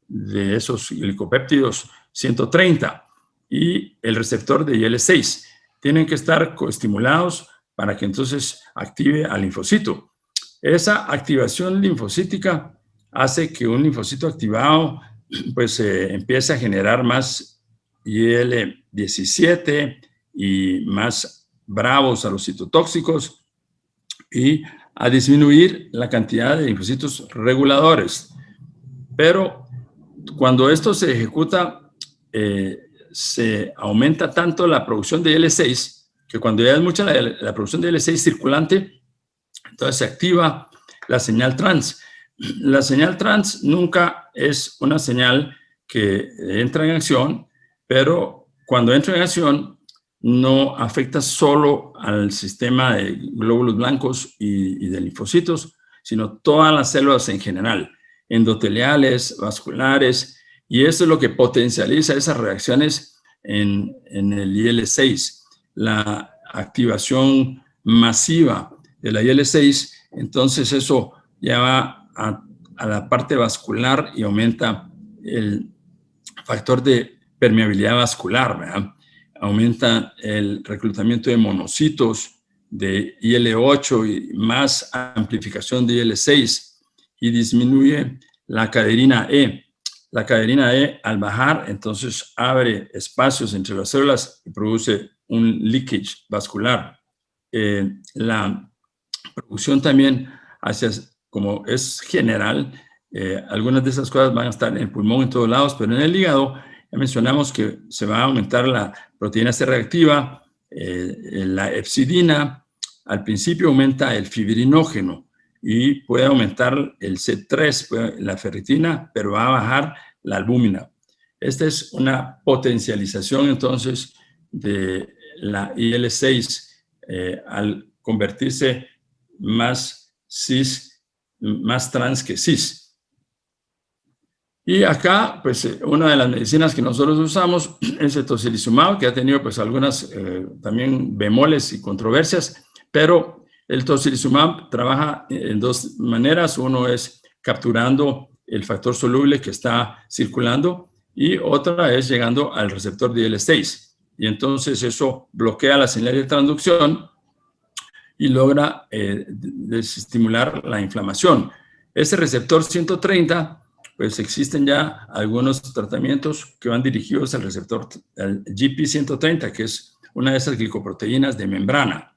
de esos glicopéptidos 130 y el receptor de IL-6. Tienen que estar coestimulados para que entonces active al linfocito. Esa activación linfocítica hace que un linfocito activado pues empiece a generar más IL-17 y más bravos a los citotóxicos y a disminuir la cantidad de linfocitos reguladores. Pero cuando esto se ejecuta, se aumenta tanto la producción de IL-6 que cuando ya es mucha la producción de IL-6 circulante, entonces se activa la señal trans. La señal trans nunca es una señal que entra en acción, pero cuando entra en acción no afecta solo al sistema de glóbulos blancos y de linfocitos, sino todas las células en general, endoteliales, vasculares, y eso es lo que potencializa esas reacciones en el IL-6. La activación masiva de la IL-6, entonces eso ya va a la parte vascular y aumenta el factor de permeabilidad vascular, ¿verdad? Aumenta el reclutamiento de monocitos de IL-8 y más amplificación de IL-6 y disminuye la caderina E. La caderina E, al bajar, entonces abre espacios entre las células y produce un leakage vascular. La producción también, como es general, algunas de esas cosas van a estar en el pulmón en todos lados, pero en el hígado Ya mencionamos que se va a aumentar la proteína C reactiva, la hepcidina. Al principio aumenta el fibrinógeno y puede aumentar el C3, la ferritina, pero va a bajar la albúmina. Esta es una potencialización entonces de la IL-6 al convertirse más cis, más trans que cis. Y acá, pues, una de las medicinas que nosotros usamos es el tocilizumab, que ha tenido, pues, algunas también bemoles y controversias, pero el tocilizumab trabaja en dos maneras. Uno es capturando el factor soluble que está circulando y otra es llegando al receptor de IL-6. Y entonces eso bloquea la señal de transducción y logra desestimular la inflamación. Ese receptor 130, pues existen ya algunos tratamientos que van dirigidos al receptor al GP130, que es una de esas glicoproteínas de membrana.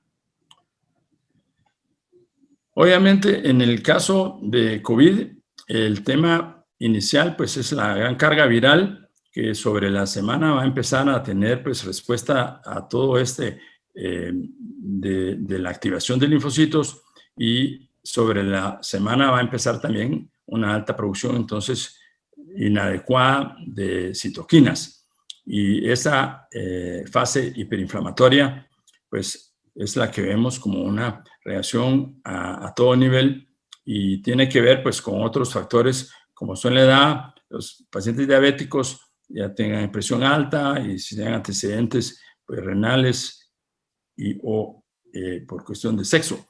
Obviamente, en el caso de COVID, el tema inicial, pues, es la gran carga viral que sobre la semana va a empezar a tener, pues, respuesta a todo de la activación de linfocitos, y sobre la semana va a empezar también una alta producción, entonces, inadecuada de citoquinas. Y esa fase hiperinflamatoria, pues, es la que vemos como una reacción a todo nivel y tiene que ver, pues, con otros factores como son la edad, los pacientes diabéticos ya tengan presión alta y si tienen antecedentes, pues, renales o por cuestión de sexo.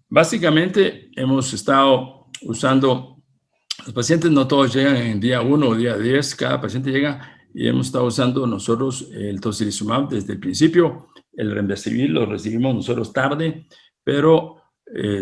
Básicamente hemos estado usando, los pacientes no todos llegan en día 1 o día 10, cada paciente llega, y hemos estado usando nosotros el tocilizumab desde el principio. El remdesivir lo recibimos nosotros tarde, pero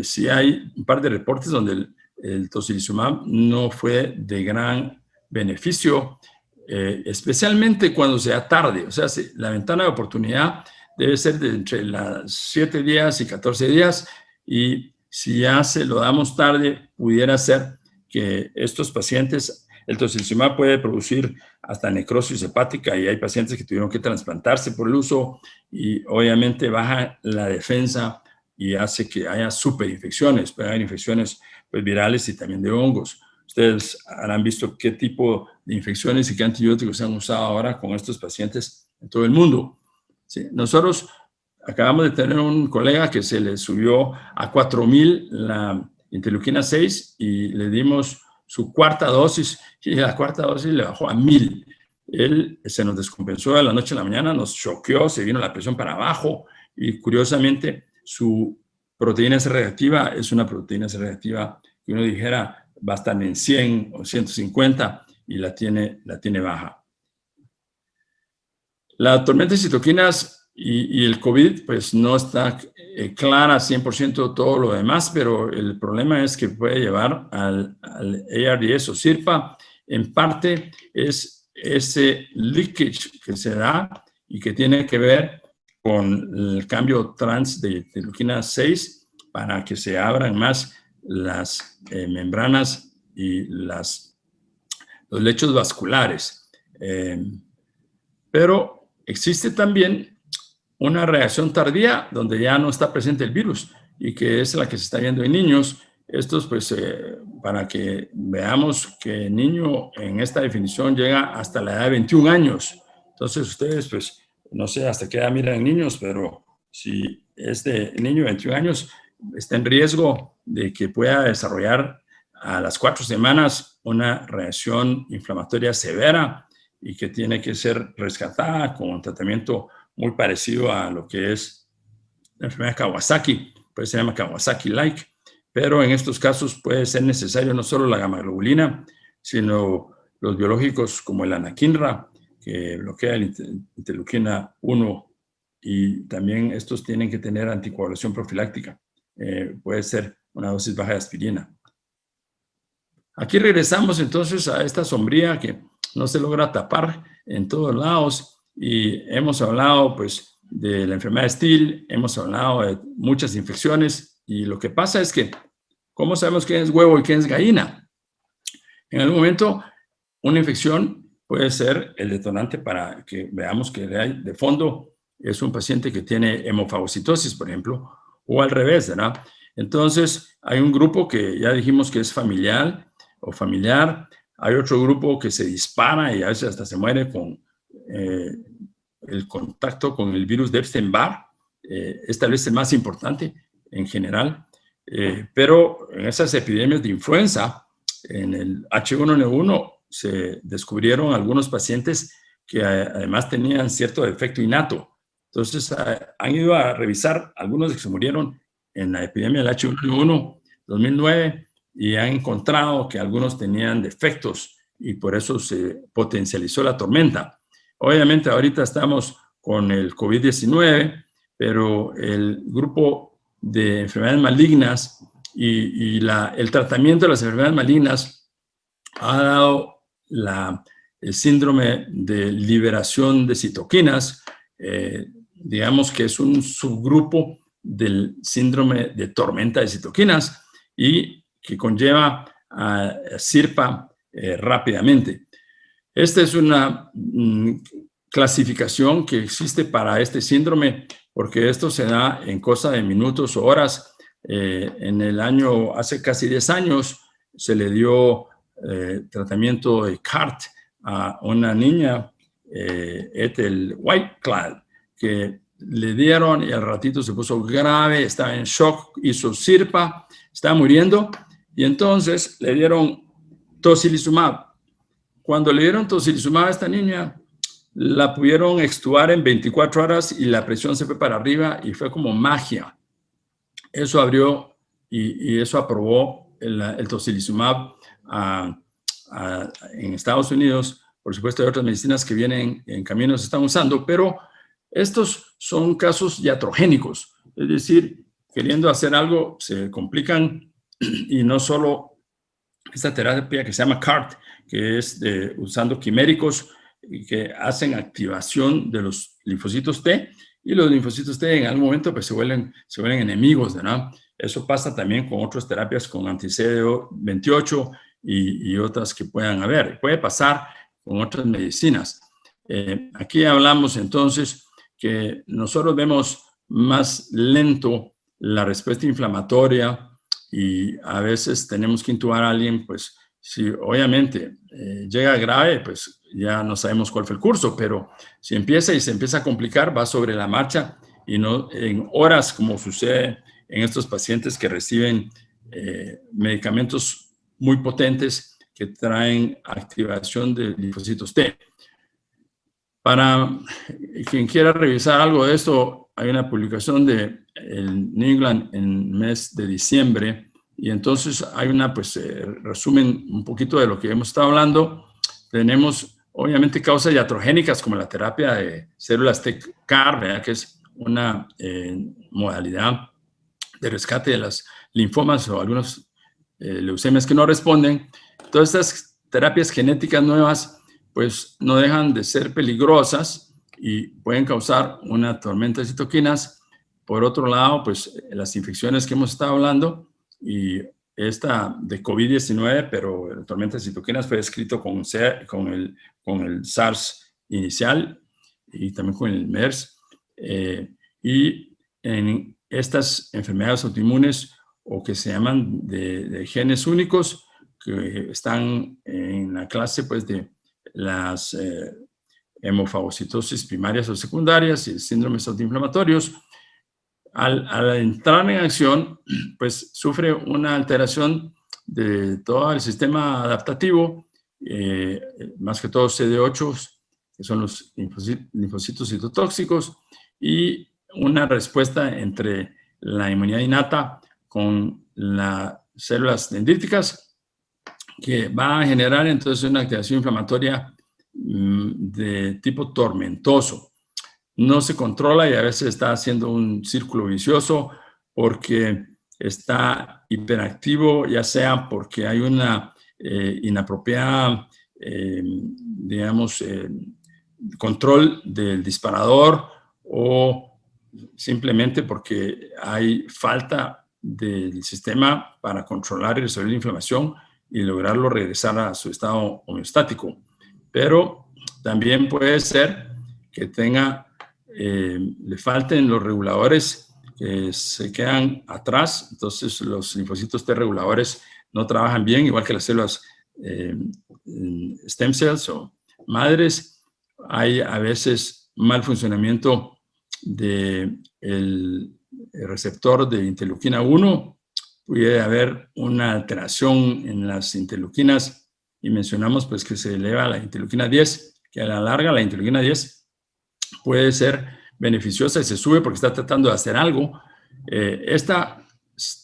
sí hay un par de reportes donde el tocilizumab no fue de gran beneficio, especialmente cuando sea tarde. O sea, la ventana de oportunidad debe ser de entre las 7 días y 14 días, y si ya se lo damos tarde, pudiera ser que estos pacientes, el tocilizumab puede producir hasta necrosis hepática, y hay pacientes que tuvieron que trasplantarse por el uso, y obviamente baja la defensa y hace que haya superinfecciones, puede haber infecciones, pues, virales y también de hongos. Ustedes habrán visto qué tipo de infecciones y qué antibióticos se han usado ahora con estos pacientes en todo el mundo. Sí, nosotros acabamos de tener un colega que se le subió a 4,000 la interleuquina 6 y le dimos su cuarta dosis, y la cuarta dosis le bajó a 1,000. Él se nos descompensó de la noche a la mañana, nos choqueó, se vino la presión para abajo, y curiosamente su proteína C reactiva es una proteína C reactiva que uno dijera va a estar en 100 o 150 y la tiene baja. La tormenta de citoquinas y el COVID, pues no está clara 100% todo lo demás, pero el problema es que puede llevar al ARDS o SIRPA. En parte es ese leakage que se da y que tiene que ver con el cambio trans de interleuquina 6 para que se abran más las membranas y los lechos vasculares. Pero existe también una reacción tardía donde ya no está presente el virus y que es la que se está viendo en niños. Estos, pues, para que veamos que el niño en esta definición llega hasta la edad de 21 años. Entonces, ustedes, pues, no sé hasta qué edad miran niños, pero si este niño de 21 años está en riesgo de que pueda desarrollar a las 4 semanas una reacción inflamatoria severa y que tiene que ser rescatada con un tratamiento muy parecido a lo que es la enfermedad de Kawasaki, pues se llama Kawasaki-like, pero en estos casos puede ser necesario no solo la gamma-globulina, sino los biológicos como el anakinra, que bloquea la interleuquina 1, y también estos tienen que tener anticoagulación profiláctica. Puede ser una dosis baja de aspirina. Aquí regresamos entonces a esta sombría que no se logra tapar en todos lados, y hemos hablado, pues, de la enfermedad de Still, hemos hablado de muchas infecciones, y lo que pasa es que, ¿cómo sabemos quién es huevo y quién es gallina? En algún momento, una infección puede ser el detonante para que veamos que de fondo es un paciente que tiene hemofagocitosis, por ejemplo, o al revés, ¿verdad? Entonces, hay un grupo que ya dijimos que es familiar o familiar, hay otro grupo que se dispara y a veces hasta se muere con el contacto con el virus de Epstein-Barr, es tal vez el más importante en general, pero en esas epidemias de influenza, en el H1N1 se descubrieron algunos pacientes que además tenían cierto defecto innato. Entonces han ido a revisar algunos que se murieron en la epidemia del H1N1 2009 y han encontrado que algunos tenían defectos y por eso se potencializó la tormenta. Obviamente ahorita estamos con el COVID-19, pero el grupo de enfermedades malignas y el tratamiento de las enfermedades malignas ha dado el síndrome de liberación de citoquinas, digamos que es un subgrupo del síndrome de tormenta de citoquinas y que conlleva a SIRPA rápidamente. Esta es una clasificación que existe para este síndrome porque esto se da en cosa de minutos o horas. En el año, hace casi 10 años, se le dio tratamiento de CART a una niña, Ethel Whiteclad, que le dieron y al ratito se puso grave, estaba en shock, hizo SIRPA, estaba muriendo y entonces le dieron tocilizumab. Cuando le dieron tocilizumab a esta niña, la pudieron extubar en 24 horas y la presión se fue para arriba y fue como magia. Eso abrió y eso aprobó el tocilizumab en Estados Unidos. Por supuesto, hay otras medicinas que vienen en camino, se están usando, pero estos son casos iatrogénicos. Es decir, queriendo hacer algo, se complican y no solo esta terapia que se llama CART, que es usando quiméricos que hacen activación de los linfocitos T, y los linfocitos T en algún momento pues, se vuelven enemigos, ¿no? Eso pasa también con otras terapias con anti-CD28 y otras que puedan haber. Puede pasar con otras medicinas. Aquí hablamos entonces que nosotros vemos más lento la respuesta inflamatoria y a veces tenemos que intubar a alguien, pues si obviamente llega grave, pues ya no sabemos cuál fue el curso, pero si empieza y se empieza a complicar, va sobre la marcha y no en horas como sucede en estos pacientes que reciben medicamentos muy potentes que traen activación de linfocitos T. Para quien quiera revisar algo de esto, hay una publicación de el New England en el mes de diciembre y entonces hay una, pues, resumen un poquito de lo que hemos estado hablando. Tenemos, obviamente, causas iatrogénicas como la terapia de células T-CAR, ¿verdad? Que es una modalidad de rescate de las linfomas o algunas leucemias que no responden. Todas estas terapias genéticas nuevas pues no dejan de ser peligrosas y pueden causar una tormenta de citoquinas. Por otro lado, pues las infecciones que hemos estado hablando y esta de COVID-19, pero la tormenta de citoquinas fue descrito con el SARS inicial y también con el MERS. Y en estas enfermedades autoinmunes o que se llaman de genes únicos, que están en la clase pues de las hemofagocitosis primarias o secundarias y síndromes autoinflamatorios, al entrar en acción, pues sufre una alteración de todo el sistema adaptativo, más que todo CD8, que son los linfocitos citotóxicos, y una respuesta entre la inmunidad innata con las células dendríticas, que va a generar entonces una activación inflamatoria de tipo tormentoso. No se controla y a veces está haciendo un círculo vicioso porque está hiperactivo, ya sea porque hay una inapropiada, digamos, control del disparador o simplemente porque hay falta del sistema para controlar y resolver la inflamación y lograrlo regresar a su estado homeostático. pero también puede ser que le falten los reguladores que se quedan atrás, entonces los linfocitos T reguladores no trabajan bien, igual que las células stem cells o madres. Hay a veces mal funcionamiento del receptor de interleuquina 1, puede haber una alteración en las interleuquinas y mencionamos pues que se eleva la interleuquina 10, que a la larga la interleuquina 10 puede ser beneficiosa y se sube porque está tratando de hacer algo. Esta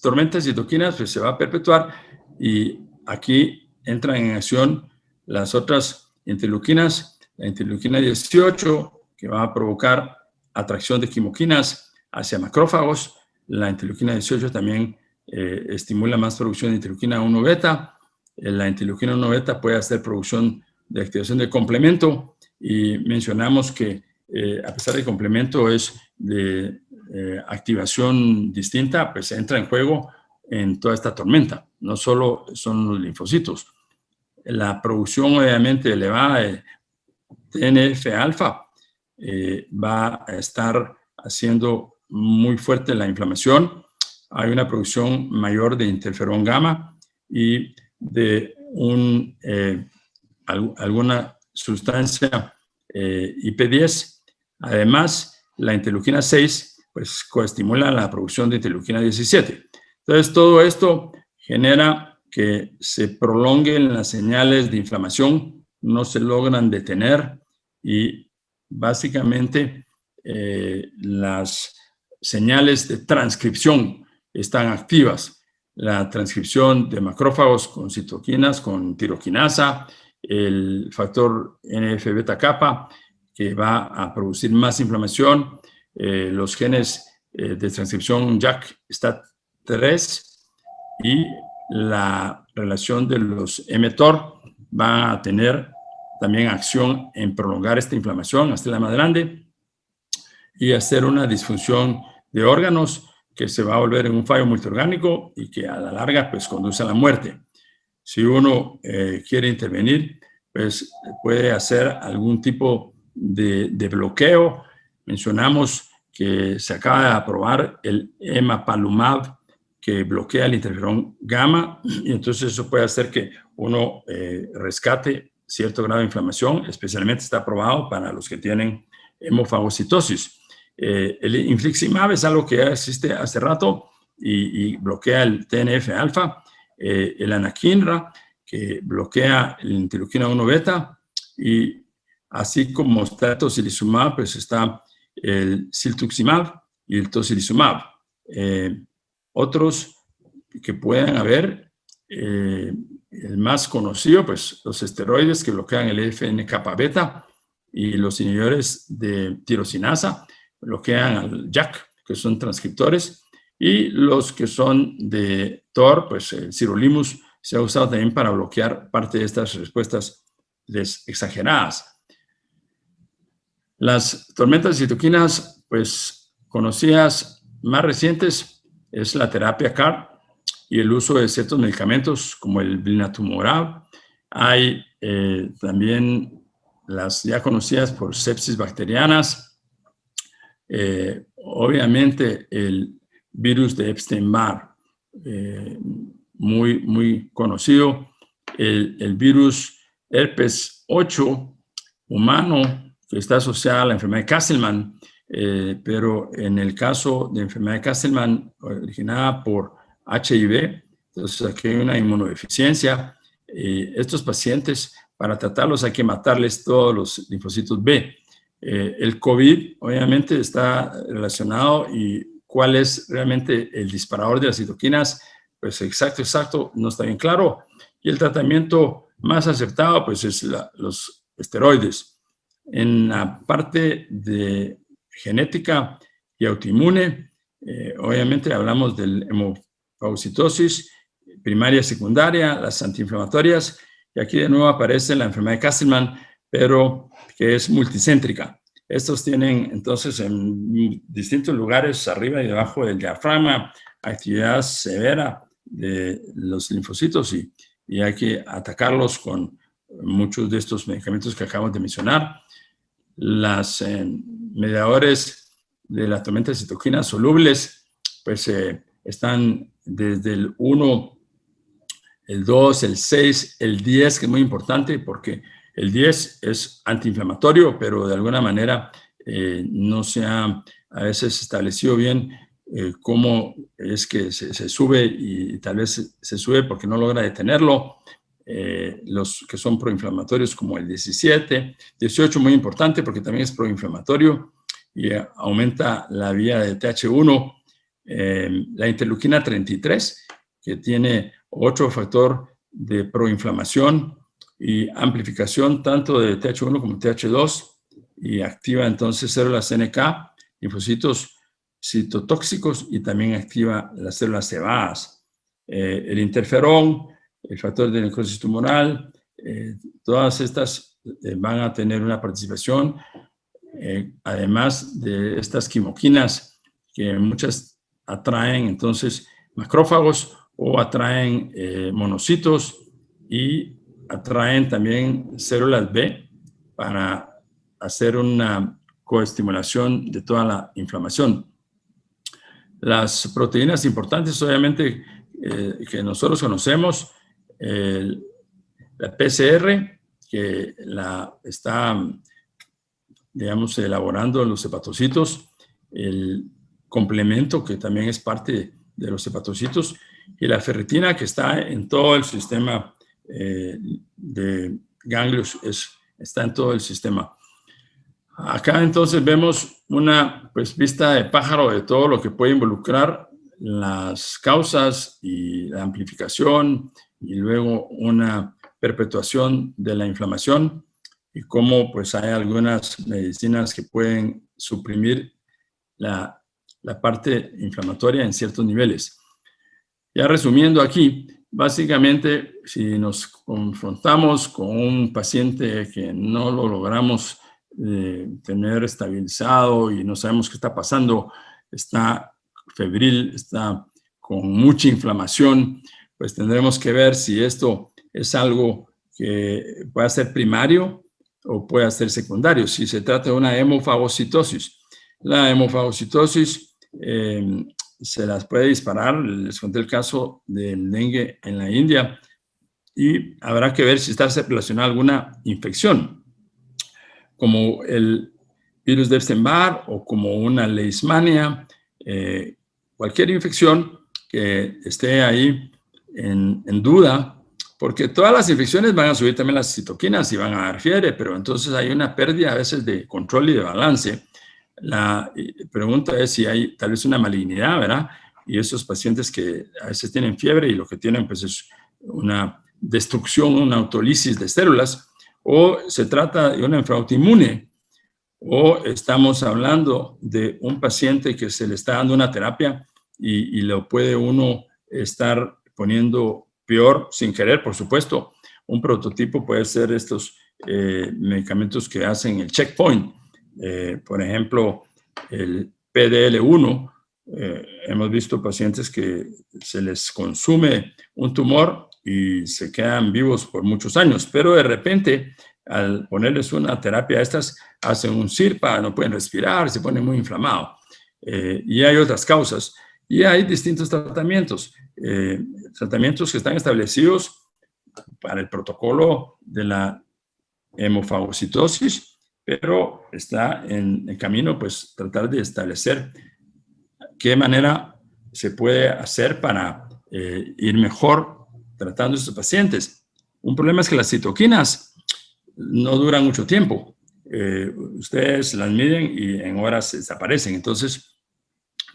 tormenta de citoquinas pues se va a perpetuar y aquí entran en acción las otras interleuquinas, la interleuquina 18 que va a provocar atracción de quimoquinas hacia macrófagos, la interleuquina 18 también estimula más producción de interleuquina 1 beta, la interleuquina 1 beta puede hacer producción de activación de complemento y mencionamos que a pesar de complemento es de activación distinta, pues entra en juego en toda esta tormenta, no solo son los linfocitos. La producción obviamente elevada de TNF-alfa va a estar haciendo muy fuerte la inflamación. Hay una producción mayor de interferón gamma y de alguna sustancia IP10. Además, la interleuquina 6 pues coestimula la producción de interleuquina 17. Entonces, todo esto genera que se prolonguen las señales de inflamación, no se logran detener y básicamente las señales de transcripción están activas. La transcripción de macrófagos con citoquinas, con tiroquinasa, el factor NF-beta kappa, que va a producir más inflamación, los genes de transcripción JAK, STAT3 y la relación de los mTOR van a tener también acción en prolongar esta inflamación hasta la más grande y hacer una disfunción de órganos que se va a volver en un fallo multiorgánico y que a la larga pues conduce a la muerte. Si uno quiere intervenir, pues puede hacer algún tipo de bloqueo. Mencionamos que se acaba de aprobar el emapalumab, que bloquea el interferón gamma, y entonces eso puede hacer que uno rescate cierto grado de inflamación, especialmente está aprobado para los que tienen hemofagocitosis. El infliximab es algo que ya existe hace rato y bloquea el TNF-alfa, el anakinra, que bloquea el interleuquina 1 beta, y así como está el tocilizumab, pues está el ciltuximab y el tocilizumab. Otros que puedan haber, el más conocido, pues los esteroides que bloquean el FNK beta y los inhibidores de tirosinasa bloquean al JAK, que son transcriptores, y los que son de TOR, pues el sirolimus se ha usado también para bloquear parte de estas respuestas exageradas. Las tormentas de citoquinas, pues conocidas más recientes, es la terapia CAR y el uso de ciertos medicamentos como el blinatumomab. Hay también las ya conocidas por sepsis bacterianas. Obviamente el virus de Epstein-Barr, muy conocido. El virus herpes 8 humano, que está asociada a la enfermedad de Castleman, pero en el caso de enfermedad de Castleman originada por HIV, entonces aquí hay una inmunodeficiencia. Estos pacientes, para tratarlos hay que matarles todos los linfocitos B. El COVID obviamente está relacionado, y cuál es realmente el disparador de las citoquinas, pues exacto, no está bien claro. Y el tratamiento más acertado pues es los esteroides. En la parte de genética y autoinmune, obviamente hablamos del hemofagocitosis primaria y secundaria, las antiinflamatorias, y aquí de nuevo aparece la enfermedad de Castleman, pero que es multicéntrica. Estos tienen entonces en distintos lugares, arriba y debajo del diafragma, actividad severa de los linfocitos y hay que atacarlos con muchos de estos medicamentos que acabamos de mencionar. Las mediadores de la tormenta de citoquinas solubles, pues están desde el 1, el 2, el 6, el 10, que es muy importante porque el 10 es antiinflamatorio, pero de alguna manera no se ha a veces establecido bien cómo es que se sube, y tal vez se sube porque no logra detenerlo. Los que son proinflamatorios como el 17, 18, muy importante porque también es proinflamatorio y aumenta la vía de TH1. La interleuquina 33, que tiene otro factor de proinflamación y amplificación tanto de TH1 como TH2, y activa entonces células NK, linfocitos citotóxicos, y también activa las células cebadas. El interferón, el factor de necrosis tumoral, todas estas van a tener una participación, además de estas quimoquinas que muchas atraen entonces macrófagos o atraen monocitos y atraen también células B para hacer una coestimulación de toda la inflamación. Las proteínas importantes, obviamente, que nosotros conocemos, la PCR, que la está, digamos, elaborando los hepatocitos, el complemento, que también es parte de los hepatocitos, y la ferritina, que está en todo el sistema de ganglios, está en todo el sistema. Acá entonces vemos una vista de pájaro de todo lo que puede involucrar las causas y la amplificación, y luego una perpetuación de la inflamación, y cómo pues hay algunas medicinas que pueden suprimir la parte inflamatoria en ciertos niveles. Ya resumiendo aquí, básicamente, si nos confrontamos con un paciente que no lo logramos tener estabilizado y no sabemos qué está pasando, está febril, está con mucha inflamación, pues tendremos que ver si esto es algo que puede ser primario o puede ser secundario, si se trata de una hemofagocitosis. La hemofagocitosis se las puede disparar. Les conté el caso del dengue en la India, y habrá que ver si está relacionada a alguna infección, como el virus de Epstein-Barr o como una leishmania, cualquier infección que esté ahí en duda, porque todas las infecciones van a subir también las citoquinas y van a dar fiebre, pero entonces hay una pérdida a veces de control y de balance. La pregunta es si hay tal vez una malignidad, ¿verdad? Y esos pacientes que a veces tienen fiebre y lo que tienen pues es una destrucción, una autólisis de células, o se trata de una enfermedad autoinmune, o estamos hablando de un paciente que se le está dando una terapia y lo puede uno estar poniendo peor sin querer, por supuesto. Un prototipo puede ser estos medicamentos que hacen el checkpoint. Por ejemplo, el PDL1, hemos visto pacientes que se les consume un tumor y se quedan vivos por muchos años, pero de repente, al ponerles una terapia de estas, hacen un SIRPA, no pueden respirar, se ponen muy inflamados. Y hay otras causas. Y hay distintos tratamientos, tratamientos que están establecidos para el protocolo de la hemofagocitosis, pero está en camino, pues, tratar de establecer qué manera se puede hacer para ir mejor tratando a estos pacientes. Un problema es que las citoquinas no duran mucho tiempo. Ustedes las miden y en horas desaparecen. Entonces,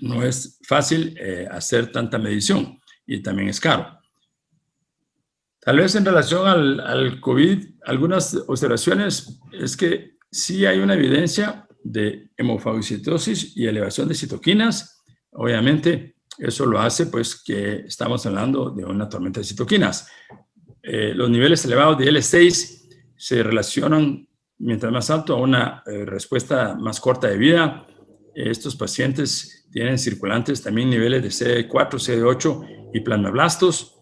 no es fácil hacer tanta medición y también es caro. Tal vez en relación al COVID, algunas observaciones es que sí hay una evidencia de hemofagocitosis y elevación de citoquinas. Obviamente, eso lo hace pues que estamos hablando de una tormenta de citoquinas. Los niveles elevados de IL-6 se relacionan, mientras más alto, a una respuesta más corta de vida. Estos pacientes tienen circulantes también niveles de CD4, CD8 y plasmablastos.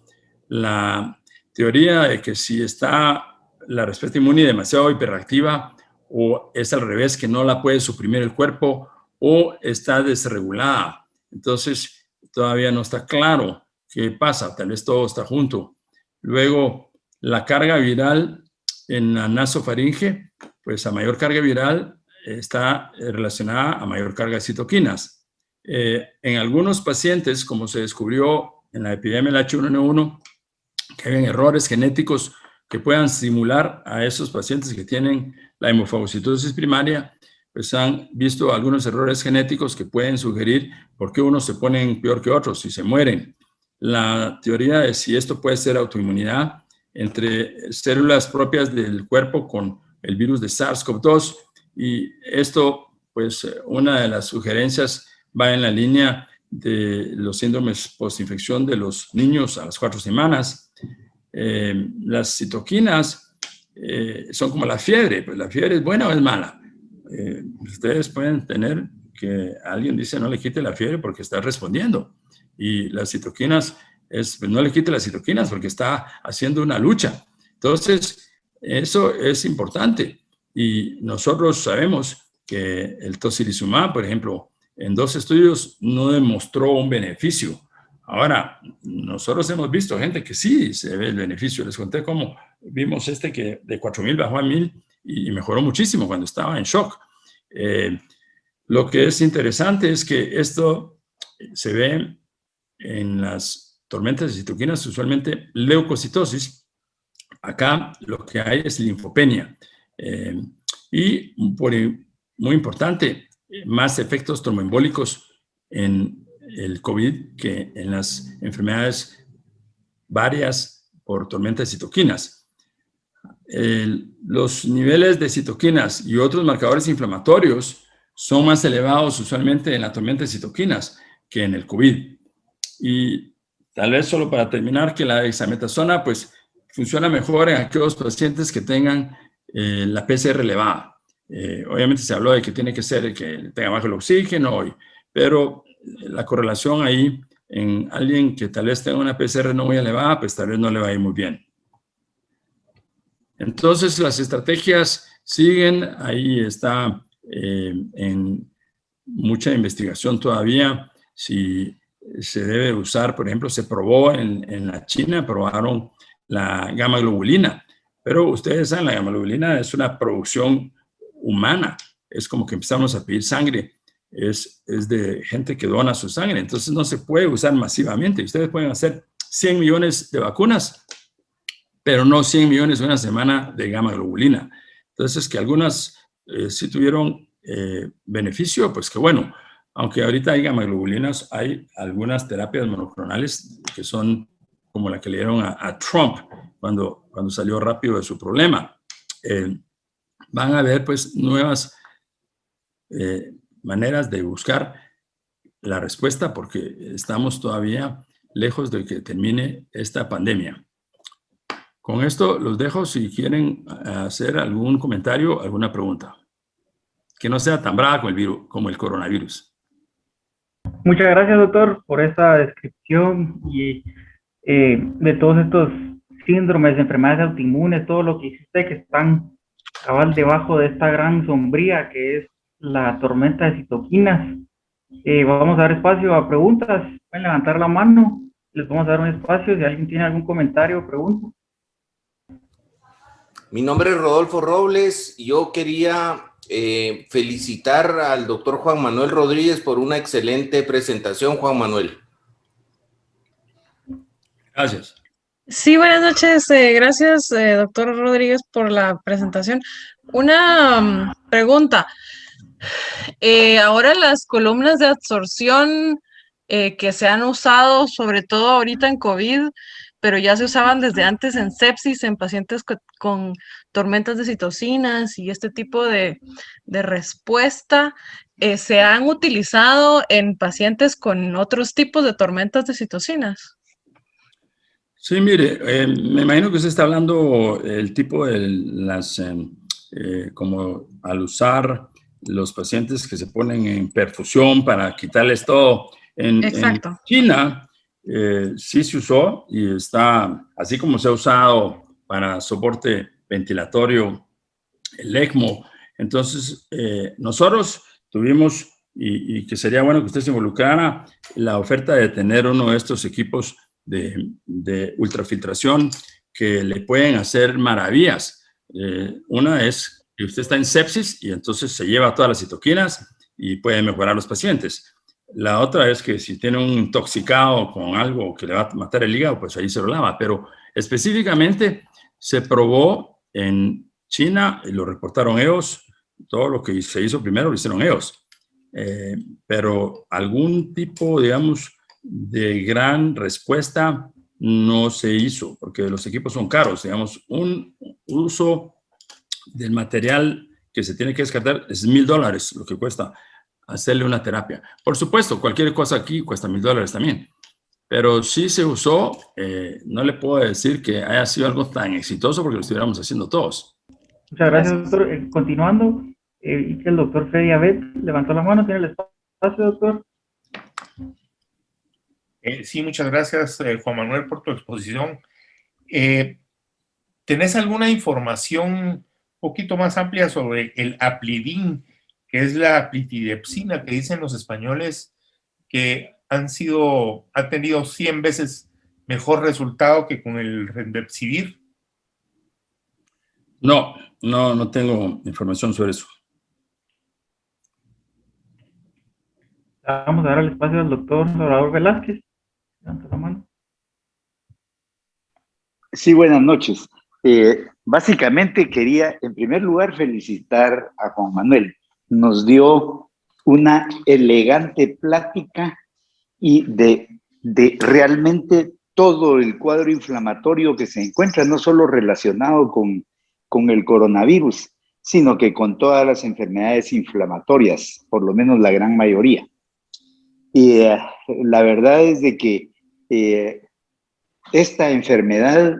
La teoría de que si está la respuesta inmune demasiado hiperactiva, o es al revés, que no la puede suprimir el cuerpo, o está desregulada. Entonces, todavía no está claro qué pasa, tal vez todo está junto. Luego, la carga viral en la nasofaringe, pues a mayor carga viral está relacionada a mayor carga de citoquinas. En algunos pacientes, como se descubrió en la epidemia del H1N1, que hayan errores genéticos que puedan simular a esos pacientes que tienen la hemofagocitosis primaria, pues han visto algunos errores genéticos que pueden sugerir por qué unos se ponen peor que otros y se mueren. La teoría de si esto puede ser autoinmunidad entre células propias del cuerpo con el virus de SARS-CoV-2, y esto, pues, una de las sugerencias va en la línea de los síndromes postinfección de los niños a las 4 semanas. Las citoquinas son como la fiebre, pues la fiebre es buena o es mala. Ustedes pueden tener que alguien dice no le quite la fiebre porque está respondiendo, y las citoquinas pues no le quite las citoquinas porque está haciendo una lucha. Entonces, eso es importante, y nosotros sabemos que el tocilizumab, por ejemplo, en 2 estudios no demostró un beneficio. Ahora, nosotros hemos visto gente que sí se ve el beneficio. Les conté cómo vimos que de 4,000 bajó a 1,000 y mejoró muchísimo cuando estaba en shock. Lo que es interesante es que esto se ve en las tormentas de citoquinas, usualmente leucocitosis. Acá lo que hay es linfopenia. Y muy importante, más efectos tromboembólicos en el COVID que en las enfermedades varias por tormenta de citoquinas. Los niveles de citoquinas y otros marcadores inflamatorios son más elevados usualmente en la tormenta de citoquinas que en el COVID. Y tal vez solo para terminar, que la dexametasona pues funciona mejor en aquellos pacientes que tengan la PCR elevada. Obviamente se habló de que tiene que ser que tenga bajo el oxígeno, pero la correlación ahí en alguien que tal vez tenga una PCR no muy elevada, pues tal vez no le va a ir muy bien. Entonces las estrategias siguen, ahí está en mucha investigación todavía, si se debe usar, por ejemplo, se probó en la China, probaron la gamma globulina, pero ustedes saben, la gamma globulina es una producción humana, es como que empezamos a pedir sangre, es de gente que dona su sangre, entonces no se puede usar masivamente. Ustedes pueden hacer 100 millones de vacunas, pero no 100 millones en una semana de gamma globulina. Entonces, que algunas sí tuvieron beneficio, pues que bueno, aunque ahorita hay gamma globulinas, hay algunas terapias monoclonales que son como la que le dieron a Trump cuando salió rápido de su problema. Van a haber pues nuevas maneras de buscar la respuesta, porque estamos todavía lejos de que termine esta pandemia. Con esto los dejo si quieren hacer algún comentario, alguna pregunta. Que no sea tan brava con el virus, como el coronavirus. Muchas gracias, doctor, por esa descripción y de todos estos síndromes, enfermedades autoinmunes, todo lo que hiciste, que están cabal debajo de esta gran sombría que es la tormenta de citoquinas. Vamos a dar espacio a preguntas. Pueden levantar la mano, les vamos a dar un espacio si alguien tiene algún comentario o pregunta. Mi nombre es Rodolfo Robles. Yo quería felicitar al doctor Juan Manuel Rodríguez por una excelente presentación. Juan Manuel. Gracias. Sí, buenas noches. Gracias, doctor Rodríguez, por la presentación. Una pregunta. Ahora las columnas de absorción que se han usado, sobre todo ahorita en COVID, pero ya se usaban desde antes en sepsis, en pacientes con tormentas de citocinas y este tipo de respuesta, ¿se han utilizado en pacientes con otros tipos de tormentas de citocinas? Sí, mire, me imagino que usted está hablando el tipo de las, como al usar los pacientes que se ponen en perfusión para quitarles todo. Exacto. En China sí se usó y está, así como se ha usado para soporte ventilatorio, el ECMO. Entonces, nosotros tuvimos, y que sería bueno que usted se involucrara, la oferta de tener uno de estos equipos de ultrafiltración que le pueden hacer maravillas. Una es que usted está en sepsis y entonces se lleva todas las citoquinas y puede mejorar a los pacientes. La otra es que si tiene un intoxicado con algo que le va a matar el hígado, pues ahí se lo lava. Pero específicamente se probó en China y lo reportaron ellos. Todo lo que se hizo primero lo hicieron ellos. Pero algún tipo, digamos, de gran respuesta no se hizo, porque los equipos son caros. Digamos, un uso del material que se tiene que descartar es $1,000 lo que cuesta hacerle una terapia. Por supuesto, cualquier cosa aquí cuesta $1,000 también, pero sí se usó. No le puedo decir que haya sido algo tan exitoso porque lo estuviéramos haciendo todos. Muchas gracias, doctor. Continuando, y que el doctor Freddy Abet levantó la mano, tiene el espacio, doctor. Sí, muchas gracias, Juan Manuel, por tu exposición. ¿Tenés alguna información un poquito más amplia sobre el Aplidin, que es la plitidepsina que dicen los españoles que han tenido 100 veces mejor resultado que con el Remdesivir? No tengo información sobre eso. Vamos a dar el espacio al doctor Salvador Velázquez. Levanta la mano. Sí, buenas noches. Básicamente quería, en primer lugar, felicitar a Juan Manuel. Nos dio una elegante plática y de realmente todo el cuadro inflamatorio que se encuentra, no solo relacionado con el coronavirus, sino que con todas las enfermedades inflamatorias, por lo menos la gran mayoría. Y la verdad es de que esta enfermedad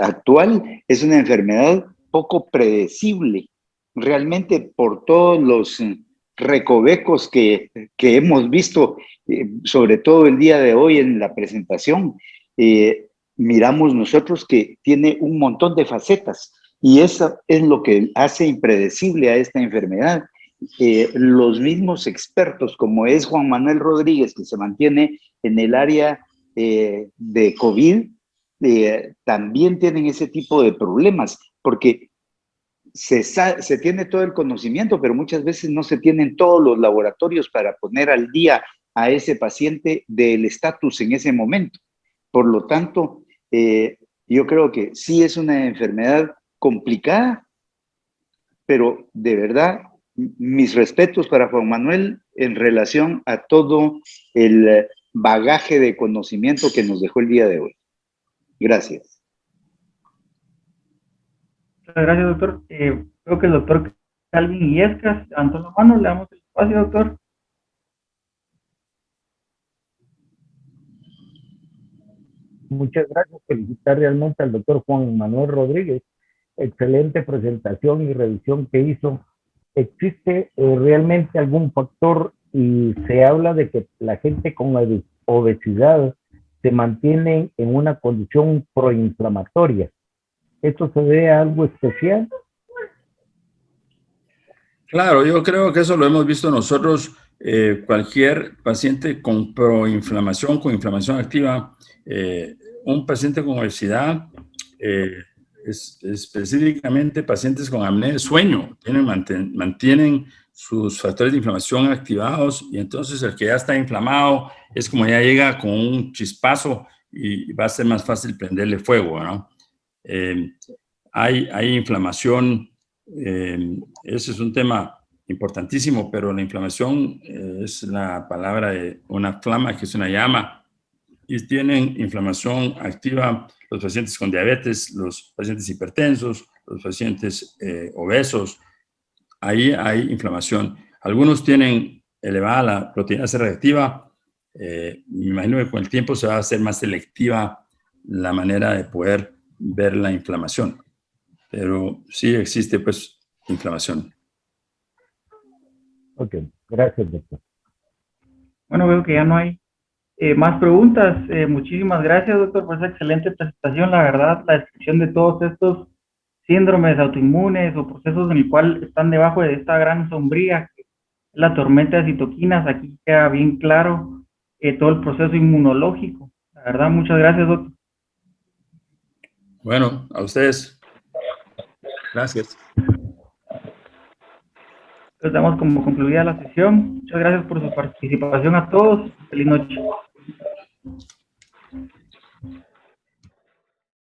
actual es una enfermedad poco predecible, realmente por todos los recovecos que hemos visto, sobre todo el día de hoy en la presentación. Miramos nosotros que tiene un montón de facetas y eso es lo que hace impredecible a esta enfermedad. Los mismos expertos, como es Juan Manuel Rodríguez, que se mantiene en el área de COVID, también tienen ese tipo de problemas, porque se tiene todo el conocimiento, pero muchas veces no se tienen todos los laboratorios para poner al día a ese paciente del estatus en ese momento. Por lo tanto, yo creo que sí es una enfermedad complicada, pero de verdad, mis respetos para Juan Manuel en relación a todo el bagaje de conocimiento que nos dejó el día de hoy. Gracias. Muchas gracias, doctor. Creo que el doctor Calvin Illescas levantó la mano. Le damos el espacio, doctor. Muchas gracias. Felicitar realmente al doctor Juan Manuel Rodríguez. Excelente presentación y revisión que hizo. ¿Existe realmente algún factor y se habla de que la gente con obesidad se mantiene en una condición proinflamatoria? ¿Esto se debe a algo especial? Claro, yo creo que eso lo hemos visto nosotros. Cualquier paciente con proinflamación, con inflamación activa, un paciente con obesidad, específicamente pacientes con apnea de sueño, mantienen sus factores de inflamación activados, y entonces el que ya está inflamado es como ya llega con un chispazo y va a ser más fácil prenderle fuego, ¿no? Hay inflamación, ese es un tema importantísimo, pero la inflamación es la palabra de una flama, que es una llama, y tienen inflamación activa los pacientes con diabetes, los pacientes hipertensos, los pacientes obesos. Ahí hay inflamación. Algunos tienen elevada la proteína C reactiva. Me imagino que con el tiempo se va a hacer más selectiva la manera de poder ver la inflamación. Pero sí existe, pues, inflamación. Ok, gracias, doctor. Bueno, veo que ya no hay más preguntas. Muchísimas gracias, doctor, por esa excelente presentación. La verdad, la descripción de todos estos síndromes autoinmunes o procesos en el cual están debajo de esta gran sombría, que es la tormenta de citoquinas. Aquí queda bien claro todo el proceso inmunológico. La verdad, muchas gracias, doctor. Bueno, a ustedes. Gracias. Entonces damos como concluida la sesión. Muchas gracias por su participación a todos. Feliz noche.